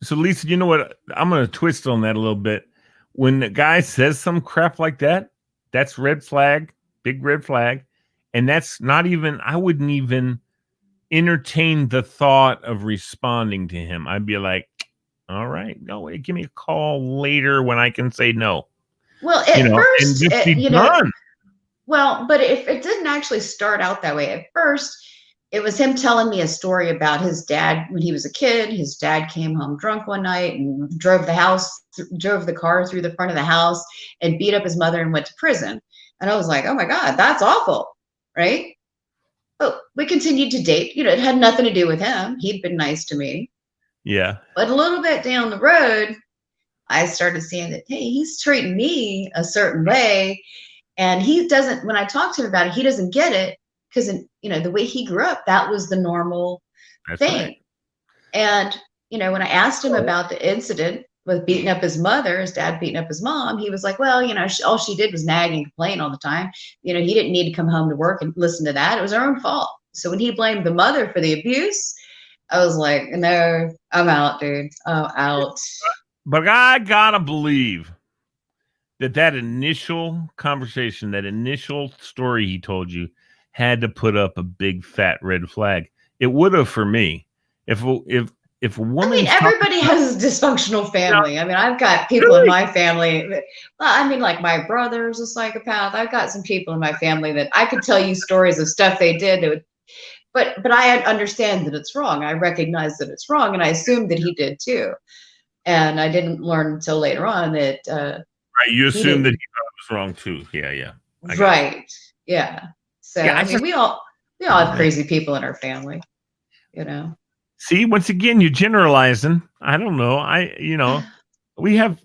So Lisa, you know what? I'm going to twist on that a little bit. When the guy says some crap like that, that's red flag, big red flag. And that's not even, I wouldn't even entertain the thought of responding to him. I'd be like, all right, no way, give me a call later when I can say no. Well, at first, and just be done. Well, but if it didn't actually start out that way, at first, it was him telling me a story about his dad when he was a kid. His dad came home drunk one night and drove the car through the front of the house and beat up his mother and went to prison. And I was like, oh my God, that's awful. Right. But we continued to date. It had nothing to do with him. He'd been nice to me. Yeah. But a little bit down the road, I started seeing that, hey, he's treating me a certain way. And when I talk to him about it, he doesn't get it. Because, the way he grew up, that was the normal thing. Right. And, when I asked him about the incident with beating up his mother, his dad beating up his mom, he was like, well, all she did was nag and complain all the time. He didn't need to come home to work and listen to that. It was her own fault. So when he blamed the mother for the abuse, I was like, no, I'm out, dude. I'm out. But I gotta believe that initial conversation, that initial story he told you, had to put up a big fat red flag. It would have for me. If a woman, everybody has a dysfunctional family. I've got people in my family. Like my brother's a psychopath. I've got some people in my family that I could tell you stories of stuff they did. But I understand that it's wrong. I recognize that it's wrong, and I assumed that he did too. And I didn't learn until later on that. Right, you assumed that he thought it was wrong too. Yeah. Right. Yeah. So we all have crazy people in our family, See, once again, you're generalizing. I don't know. We have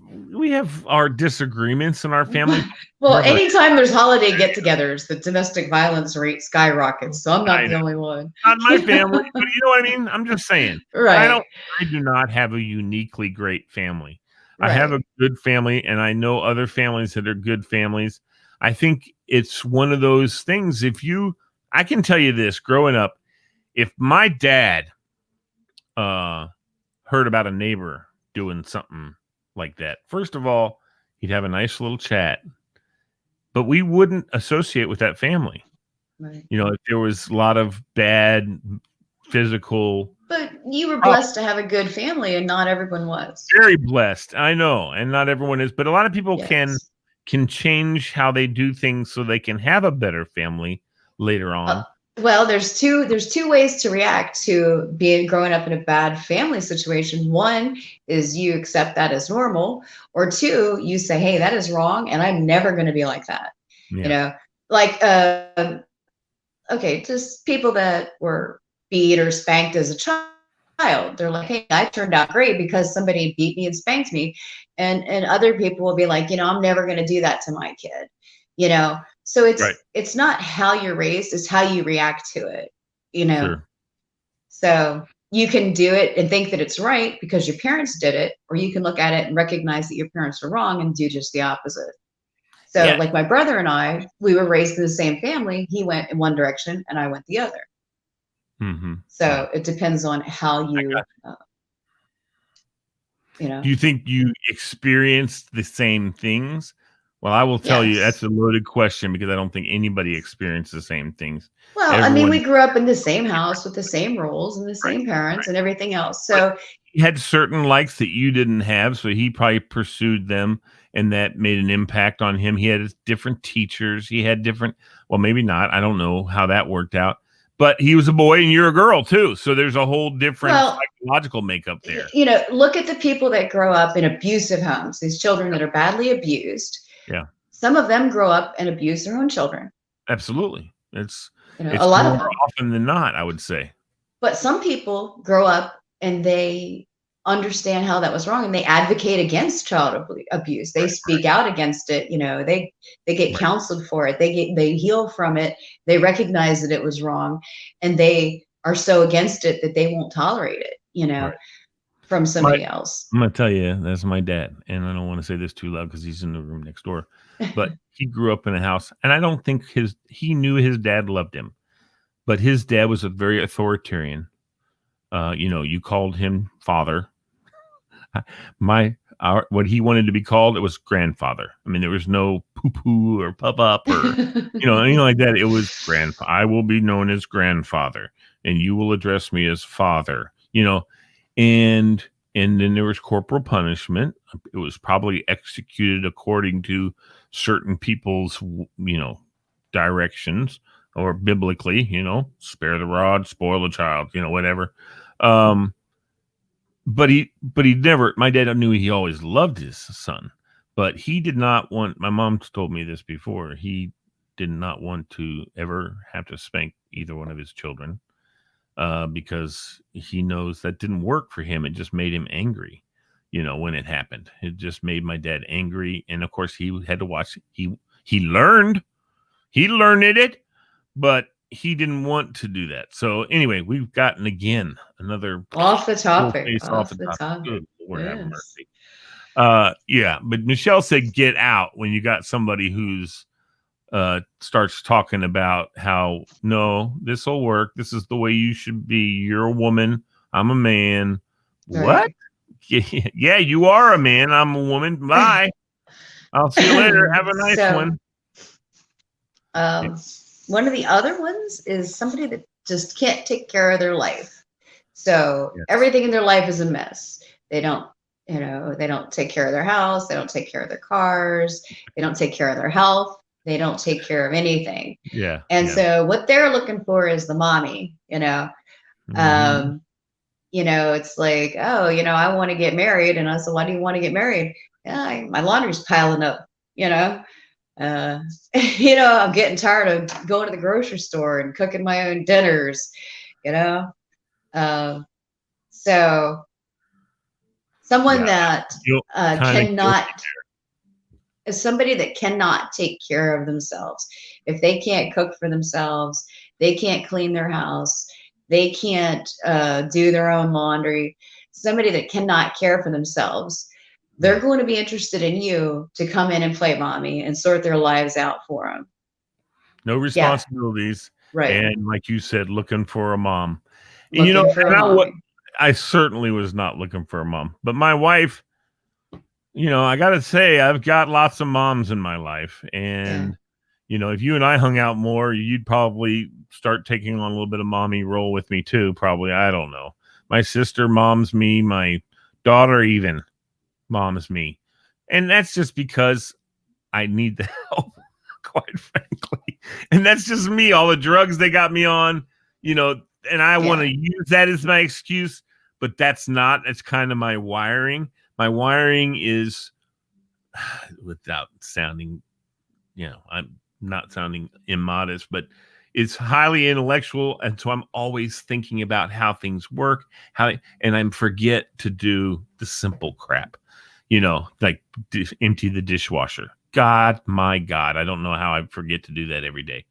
our disagreements in our family. Well, anytime there's holiday get-togethers, the domestic violence rate skyrockets. So I'm not the only one. Not my family, but you know what I mean? I'm just saying. Right. I do not have a uniquely great family. Right. I have a good family, and I know other families that are good families. I think it's one of those things. I can tell you this, growing up, if my dad heard about a neighbor doing something like that, first of all, he'd have a nice little chat, but we wouldn't associate with that family. Right. If there was a lot of bad physical. But you were blessed to have a good family, and not everyone was. Very blessed, I know, and not everyone is, but a lot of people Yes. can change how they do things so they can have a better family later on. Well, there's two ways to react to growing up in a bad family situation. One is you accept that as normal, or two, you say, hey, that is wrong, and I'm never going to be like that. Yeah. Like okay, just people that were beat or spanked as a child. They're like, hey, I turned out great because somebody beat me and spanked me. And other people will be like, I'm never going to do that to my kid. So it's not how you're raised, it's how you react to it. Sure. So you can do it and think that it's right because your parents did it, or you can look at it and recognize that your parents were wrong and do just the opposite. So like my brother and I, we were raised in the same family. He went in one direction and I went the other. Mm-hmm. So it depends on how you, Do you think you experienced the same things? Well, I will tell you that's a loaded question because I don't think anybody experienced the same things. Well, I mean, we grew up in the same house with the same rules and the same parents and everything else. So he had certain likes that you didn't have, so he probably pursued them, and that made an impact on him. He had different teachers. He had different, well, maybe not. I don't know how that worked out. But he was a boy and you're a girl too. So there's a whole different psychological makeup there. Look at the people that grow up in abusive homes, these children that are badly abused. Yeah. Some of them grow up and abuse their own children. Absolutely. It's a lot of them. Often than not, I would say. But some people grow up and they understand how that was wrong and they advocate against child abuse. They speak out against it. They get counseled for it. They heal from it. They recognize that it was wrong, and they are so against it that they won't tolerate it, from somebody else. I'm going to tell you, that's my dad. And I don't want to say this too loud because he's in the room next door, but he grew up in a house, and I don't think he knew his dad loved him, but his dad was a very authoritarian. You called him father. What he wanted to be called, it was grandfather. I mean, there was no poo-poo or pup-up or, anything like that. It was grandfather. I will be known as grandfather, and you will address me as father, and then there was corporal punishment. It was probably executed according to certain people's, directions, or biblically, spare the rod, spoil the child, whatever. But he never, my dad knew he always loved his son, but he did not want, my mom told me this before, he did not want to ever have to spank either one of his children, because he knows that didn't work for him. It just made him angry, when it happened. It just made my dad angry. And of course he had to watch, he learned it, but he didn't want to do that. So anyway, we've gotten again another off the topic. Good Lord have mercy. But Michelle said, "Get out" when you got somebody who's starts talking about how no, this will work. This is the way you should be. You're a woman. I'm a man. Right. What? Yeah, you are a man. I'm a woman. Bye. I'll see you later. Have a nice one. One of the other ones is somebody that just can't take care of their life. So everything in their life is a mess. They don't take care of their house. They don't take care of their cars. They don't take care of their health. They don't take care of anything. Yeah. And so what they're looking for is the mommy, Mm-hmm. It's like, oh, I want to get married. And I said, why do you want to get married? Yeah, my laundry's piling up, I'm getting tired of going to the grocery store and cooking my own dinners, so someone that is somebody that cannot take care of themselves. If they can't cook for themselves, they can't clean their house, they can't do their own laundry, somebody that cannot care for themselves, they're going to be interested in you to come in and play mommy and sort their lives out for them. no responsibilities. Right. And like you said, looking for a mom. Looking for a mommy. I certainly was not looking for a mom, but my wife, I got to say, I've got lots of moms in my life. And, if you and I hung out more, you'd probably start taking on a little bit of mommy role with me too. Probably. I don't know. My sister moms me. My daughter even moms me. And that's just because I need the help, quite frankly. And that's just me. All the drugs they got me on, and I want to use that as my excuse, but that's kind of my wiring. My wiring is, without sounding, I'm not sounding immodest, but it's highly intellectual. And so I'm always thinking about how things work, and I forget to do the simple crap, like empty the dishwasher. My God, I don't know how I forget to do that every day.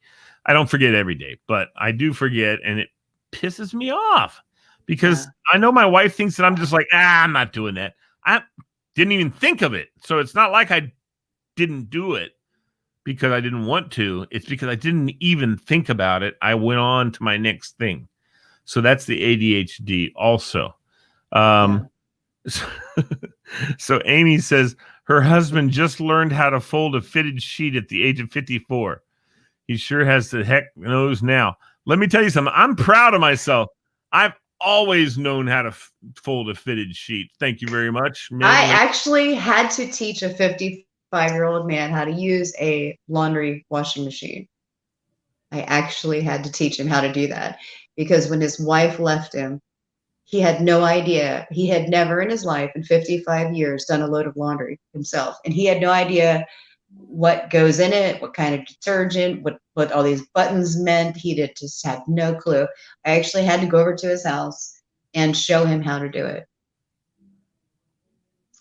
I don't forget every day, but I do forget, and it pisses me off because I know my wife thinks that I'm just like, I'm not doing that. I didn't even think of it. So it's not like I didn't do it because I didn't want to. It's because I didn't even think about it. I went on to my next thing. So that's the ADHD also. So Amy says her husband just learned how to fold a fitted sheet at the age of 54. He sure has the heck knows now. Let me tell you something. I'm proud of myself. I've always known how to fold a fitted sheet. Thank you very much. I actually had to teach a 55-year-old man how to use a laundry washing machine. I actually had to teach him how to do that because when his wife left him, he had no idea. He had never in his life in 55 years done a load of laundry himself. And he had no idea what goes in it, what kind of detergent, what all these buttons meant. He just had no clue. I actually had to go over to his house and show him how to do it.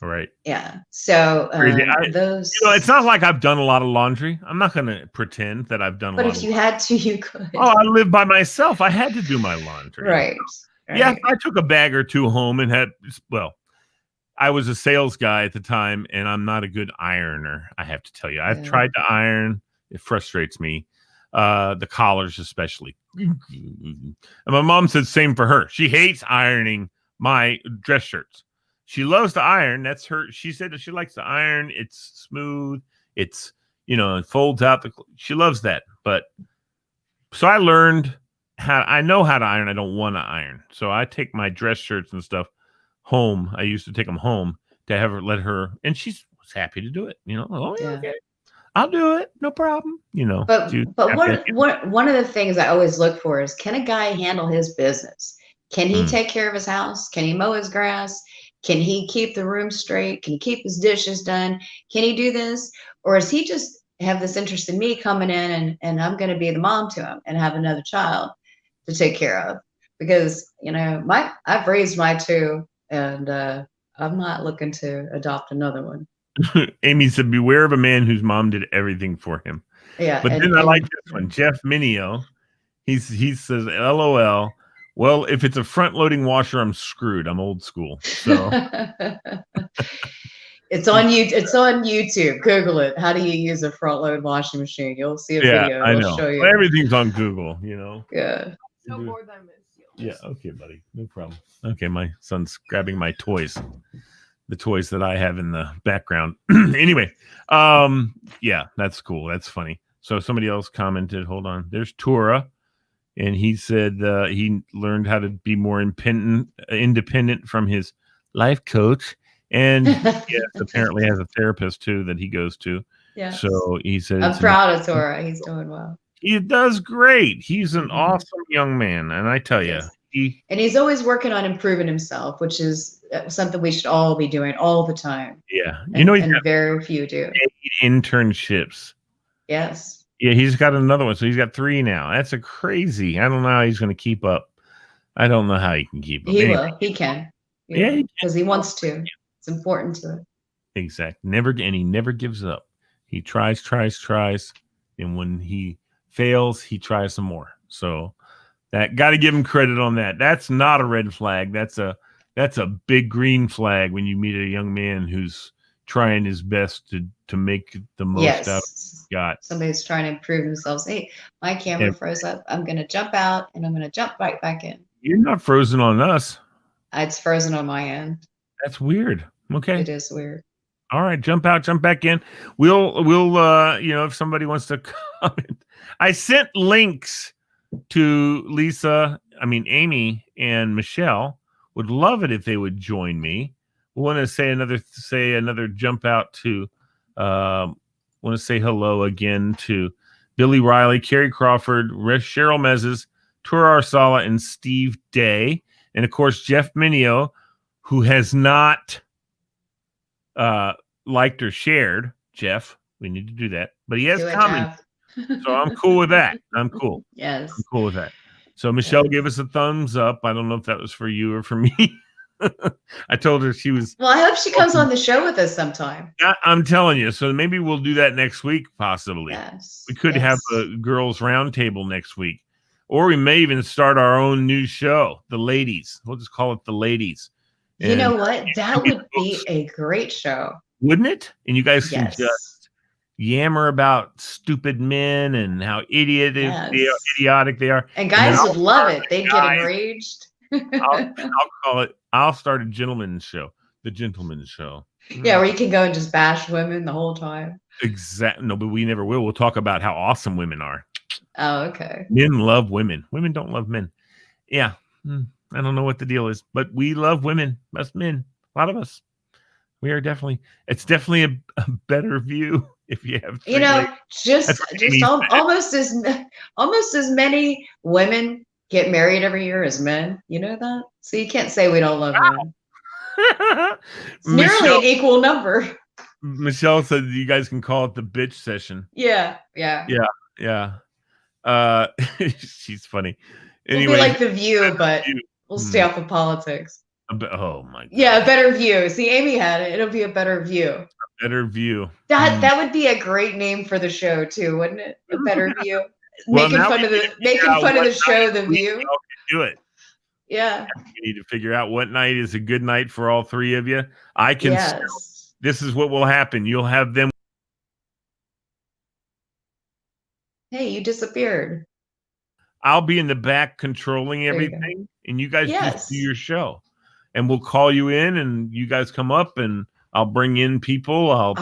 Right. Yeah. So it's not like I've done a lot of laundry. I'm not going to pretend that I've done a lot. But if you had to, you could. Oh, I live by myself. I had to do my laundry. Right. Yeah, I took a bag or two home and I was a sales guy at the time, and I'm not a good ironer, I have to tell you. I've tried to iron. It frustrates me. The collars especially. And my mom said same for her. She hates ironing my dress shirts. She loves to iron. That's her. She said that she likes to iron. It's smooth. It's, it folds out. She loves that. But so I learned I know how to iron. I don't want to iron. So I take my dress shirts and stuff home. I used to take them home to let her, and she was happy to do it. Okay, I'll do it. No problem. But one of the things I always look for is, can a guy handle his business? Can he take care of his house? Can he mow his grass? Can he keep the room straight? Can he keep his dishes done? Can he do this? Or is he just have this interest in me coming in and I'm going to be the mom to him and have another child to take care of? Because, I've raised my two and I'm not looking to adopt another one. Amy said, beware of a man whose mom did everything for him. Yeah. But then I like this one. Jeff Minio, he says, LOL. Well, if it's a front-loading washer, I'm screwed. I'm old school. So it's on YouTube. Google it. How do you use a front-load washing machine? You'll see a video. I know. Show you. Well, everything's on Google. Yeah. No more than yeah. Okay, buddy. No problem. Okay, my son's grabbing my toys. The toys that I have in the background. Anyway, yeah, that's cool. That's funny. So somebody else commented. Hold on. There's Tura. And he said he learned how to be more independent from his life coach. And yes, apparently has a therapist, too, that he goes to. Yeah. So he said, I'm proud of Tora. He's doing well. He does great. He's an awesome young man. And I tell you. And he's always working on improving himself, which is something we should all be doing all the time. Yeah. And very few do. 8 internships. Yes. Yeah, he's got another one. So he's got 3 now. That's crazy. I don't know how he's going to keep up. I don't know how he can keep up. He will. He can. Yeah. Because he wants to. It's important to it. Exactly. He never gives up. He tries. And when he fails, he tries some more. So that got to give him credit on that. That's not a red flag. That's a big green flag when you meet a young man who's trying his best to make the most out of what you got. Somebody's trying to improve themselves. Hey, my camera froze up. I'm going to jump out and I'm going to jump right back in. You're not frozen on us. It's frozen on my end. That's weird. Okay. It is weird. All right, jump out, jump back in. We'll if somebody wants to comment. I sent links to Amy and Michelle. Would love it if they would join me. We want to say another jump out to want to say hello again to Billy Riley, Carrie Crawford, Cheryl Mezes, Tura Arsala, and Steve Day. And of course, Jeff Minio, who has not liked or shared. Jeff, we need to do that. But he has commented. So I'm cool with that. I'm cool. Yes. I'm cool with that. So Michelle gave us a thumbs up. I don't know if that was for you or for me. I told her she was. Well, I hope she comes on the show with us sometime. I'm telling you. So maybe we'll do that next week, possibly. Yes. We could have a girls' roundtable next week. Or we may even start our own new show, The Ladies. We'll just call it The Ladies. You know what? That would be a great show. Wouldn't it? And you guys can just yammer about stupid men and how idiotic they are. And guys would love it. They'd get enraged. I'll start a gentleman's show. The Gentleman's Show. Yeah, where you can go and just bash women the whole time. Exactly. No, but we never will. We'll talk about how awesome women are. Oh, okay. Men love women. Women don't love men. Yeah. I don't know what the deal is, but we love women. Us men. A lot of us. We are definitely. It's definitely a better view if you have. Just almost as many women get married every year as men. You know that? So you can't say we don't love men. It's nearly an equal number. Michelle said you guys can call it the bitch session. Yeah. She's funny. Anyway, we'll be like The View, but we'll stay off of politics. Oh my God. Yeah, a better view. See, Amy had it. It'll be a better view. A better view. That would be a great name for the show too, wouldn't it? A better view. Making fun of the show, The View. Do it. Yeah. You need to figure out what night is a good night for all three of you. I can. Yes. This is what will happen. You'll have them. Hey, you disappeared. I'll be in the back controlling everything, and you guys just do your show. And we'll call you in, and you guys come up, and I'll bring in people. I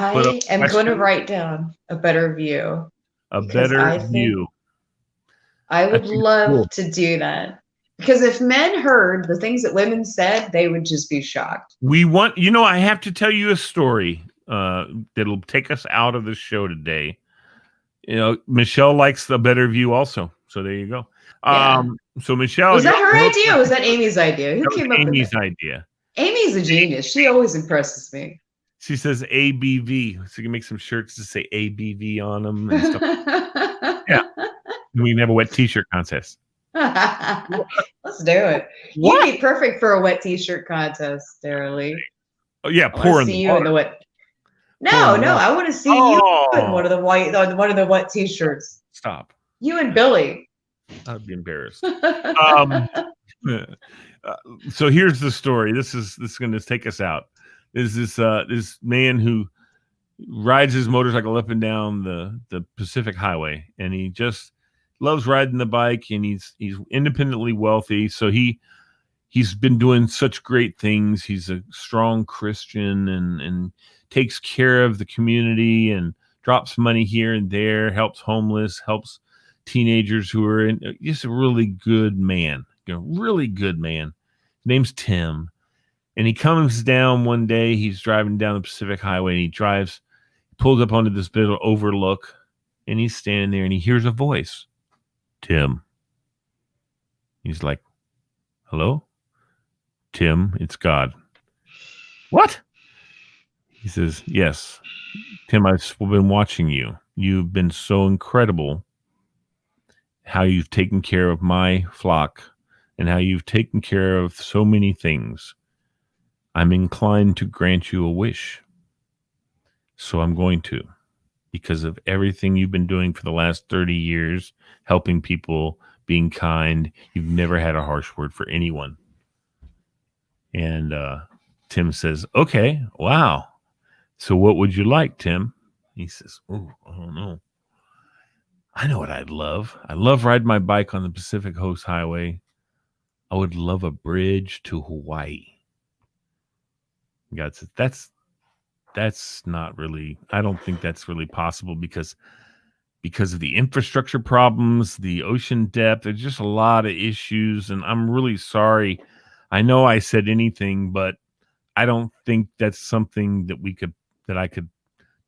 am going to write down a better view. A better view. I would love to do that. Because if men heard the things that women said, they would just be shocked. I have to tell you a story that'll take us out of the show today. Michelle likes the better view also. So there you go. Yeah. So Michelle, was that her idea or was that Amy's idea? Who came up with Amy's idea? Amy's a genius. She always impresses me. She says ABV. So you can make some shirts to say ABV on them and stuff. Yeah. We can have a wet t-shirt contest. Let's do it. What? You'd be perfect for a wet t-shirt contest, Daryl. Oh yeah, pour in the wet. No, I want to see you in one of the wet t-shirts. Stop. You and Billy. I'd be embarrassed. So here's the story. This is going to take us out. There's this man who rides his motorcycle up and down the Pacific Highway, and he just loves riding the bike, and he's independently wealthy. So he's been doing such great things. He's a strong Christian and takes care of the community and drops money here and there, helps homeless, helps teenagers who are in. Just a really good man. Really good man. His name's Tim. And he comes down one day, he's driving down the Pacific Highway, and he pulls up onto this bit of overlook, and he's standing there, and he hears a voice. Tim. He's like, hello? Tim, it's God. What? He says, yes. Tim, I've been watching you. You've been so incredible how you've taken care of my flock and how you've taken care of so many things. I'm inclined to grant you a wish. So I'm going to, because of everything you've been doing for the last 30 years, helping people, being kind. You've never had a harsh word for anyone. And Tim says, okay, wow. So what would you like, Tim? He says, "Oh, I don't know. I know what I'd love. I love riding my bike on the Pacific Coast Highway. I would love a bridge to Hawaii." God says, that's not really, I don't think that's really possible because of the infrastructure problems, the ocean depth. There's just a lot of issues, and I'm really sorry. I know I said anything, but I don't think that's something that I could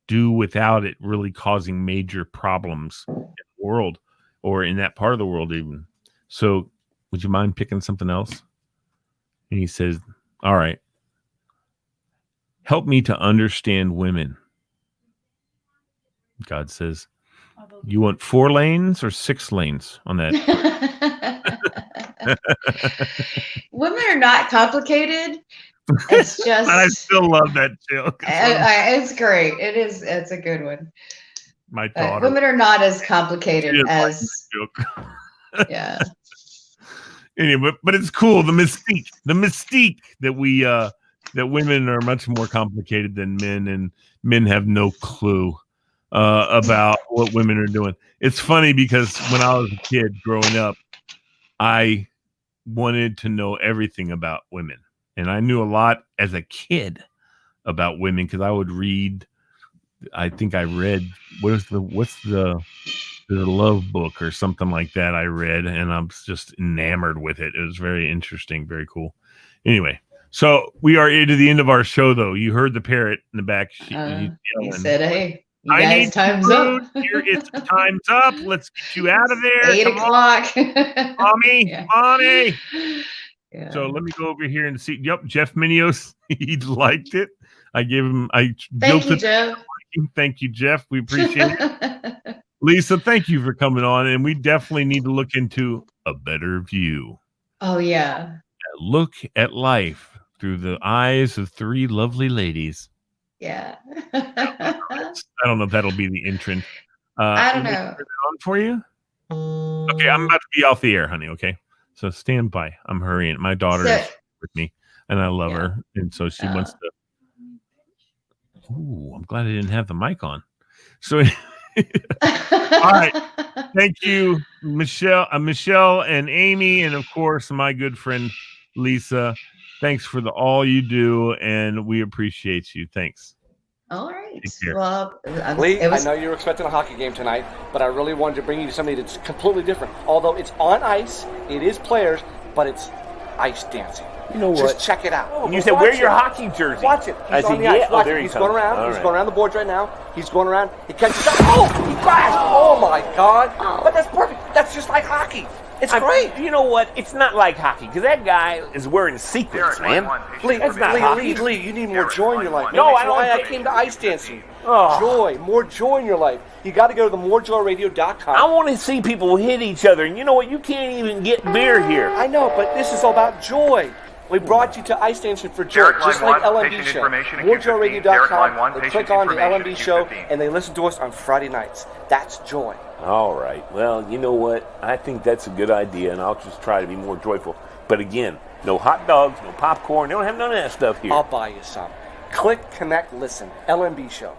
do without it really causing major problems in the world or in that part of the world even. So would you mind picking something else? And he says, all right, help me to understand women. God says, you want 4 lanes or 6 lanes on that? Women are not complicated. It's just. I still love that joke. It's great. It's a good one. My daughter. Women are not as complicated as. Like yeah. Anyway, but it's cool. The mystique that that women are much more complicated than men, and men have no clue about what women are doing. It's funny because when I was a kid growing up, I wanted to know everything about women. And I knew a lot as a kid about women because I would read. I think I read what's the love book or something like that. I read, and I'm just enamored with it. It was very interesting, very cool. Anyway, so we are to the end of our show, though. You heard the parrot in the back. He said, "Hey, you guys, time's up. It's time's up. Let's get you out of there. 8 o'clock. Mommy. Yeah. So let me go over here and see. Yep, Jeff Minios, he liked it. I gave him. Thank you, Jeff. Thank you, Jeff. We appreciate it. Lisa, thank you for coming on, and we definitely need to look into a better view. Oh yeah. Look at life through the eyes of 3 lovely ladies. Yeah. I don't know if that'll be the entrance. I don't know. On for you. Okay, I'm about to be off the air, honey. Okay. So stand by. I'm hurrying. My daughter is with me, and I love her, and so she wants to. Ooh, I'm glad I didn't have the mic on. So, all right. Thank you, Michelle, and Amy, and of course my good friend Lisa. Thanks for all you do, and we appreciate you. Thanks. All right. Well, Lee, I know you were expecting a hockey game tonight, but I really wanted to bring you something that's completely different. Although it's on ice, it is players, but it's ice dancing. You know what? Just check it out. And you said, wear your hockey jersey. Watch it. He's on the ice. Watch it. He's going around. He's going around the boards right now. He's going around. He catches up. Oh, he crashed. Oh, my God. But that's perfect. That's just like hockey. It's great. You know what? It's not like hockey because that guy is wearing sequins, man. Lee, that's not hockey. Lee, you need more joy in your life. No, I don't. I came to ice dancing. Joy, more joy in your life. You got to go to the MoreJoyRadio.com. I want to see people hit each other, and you know what? You can't even get beer here. I know, but this is all about joy. We brought you to ice dancing for joy, just like LMB Show. MoreJoyRadio.com. They click on the LMB Show, and they listen to us on Friday nights. That's joy. All right. Well, you know what? I think that's a good idea, and I'll just try to be more joyful. But again, no hot dogs, no popcorn. They don't have none of that stuff here. I'll buy you some. Click, connect, listen. LMB Show.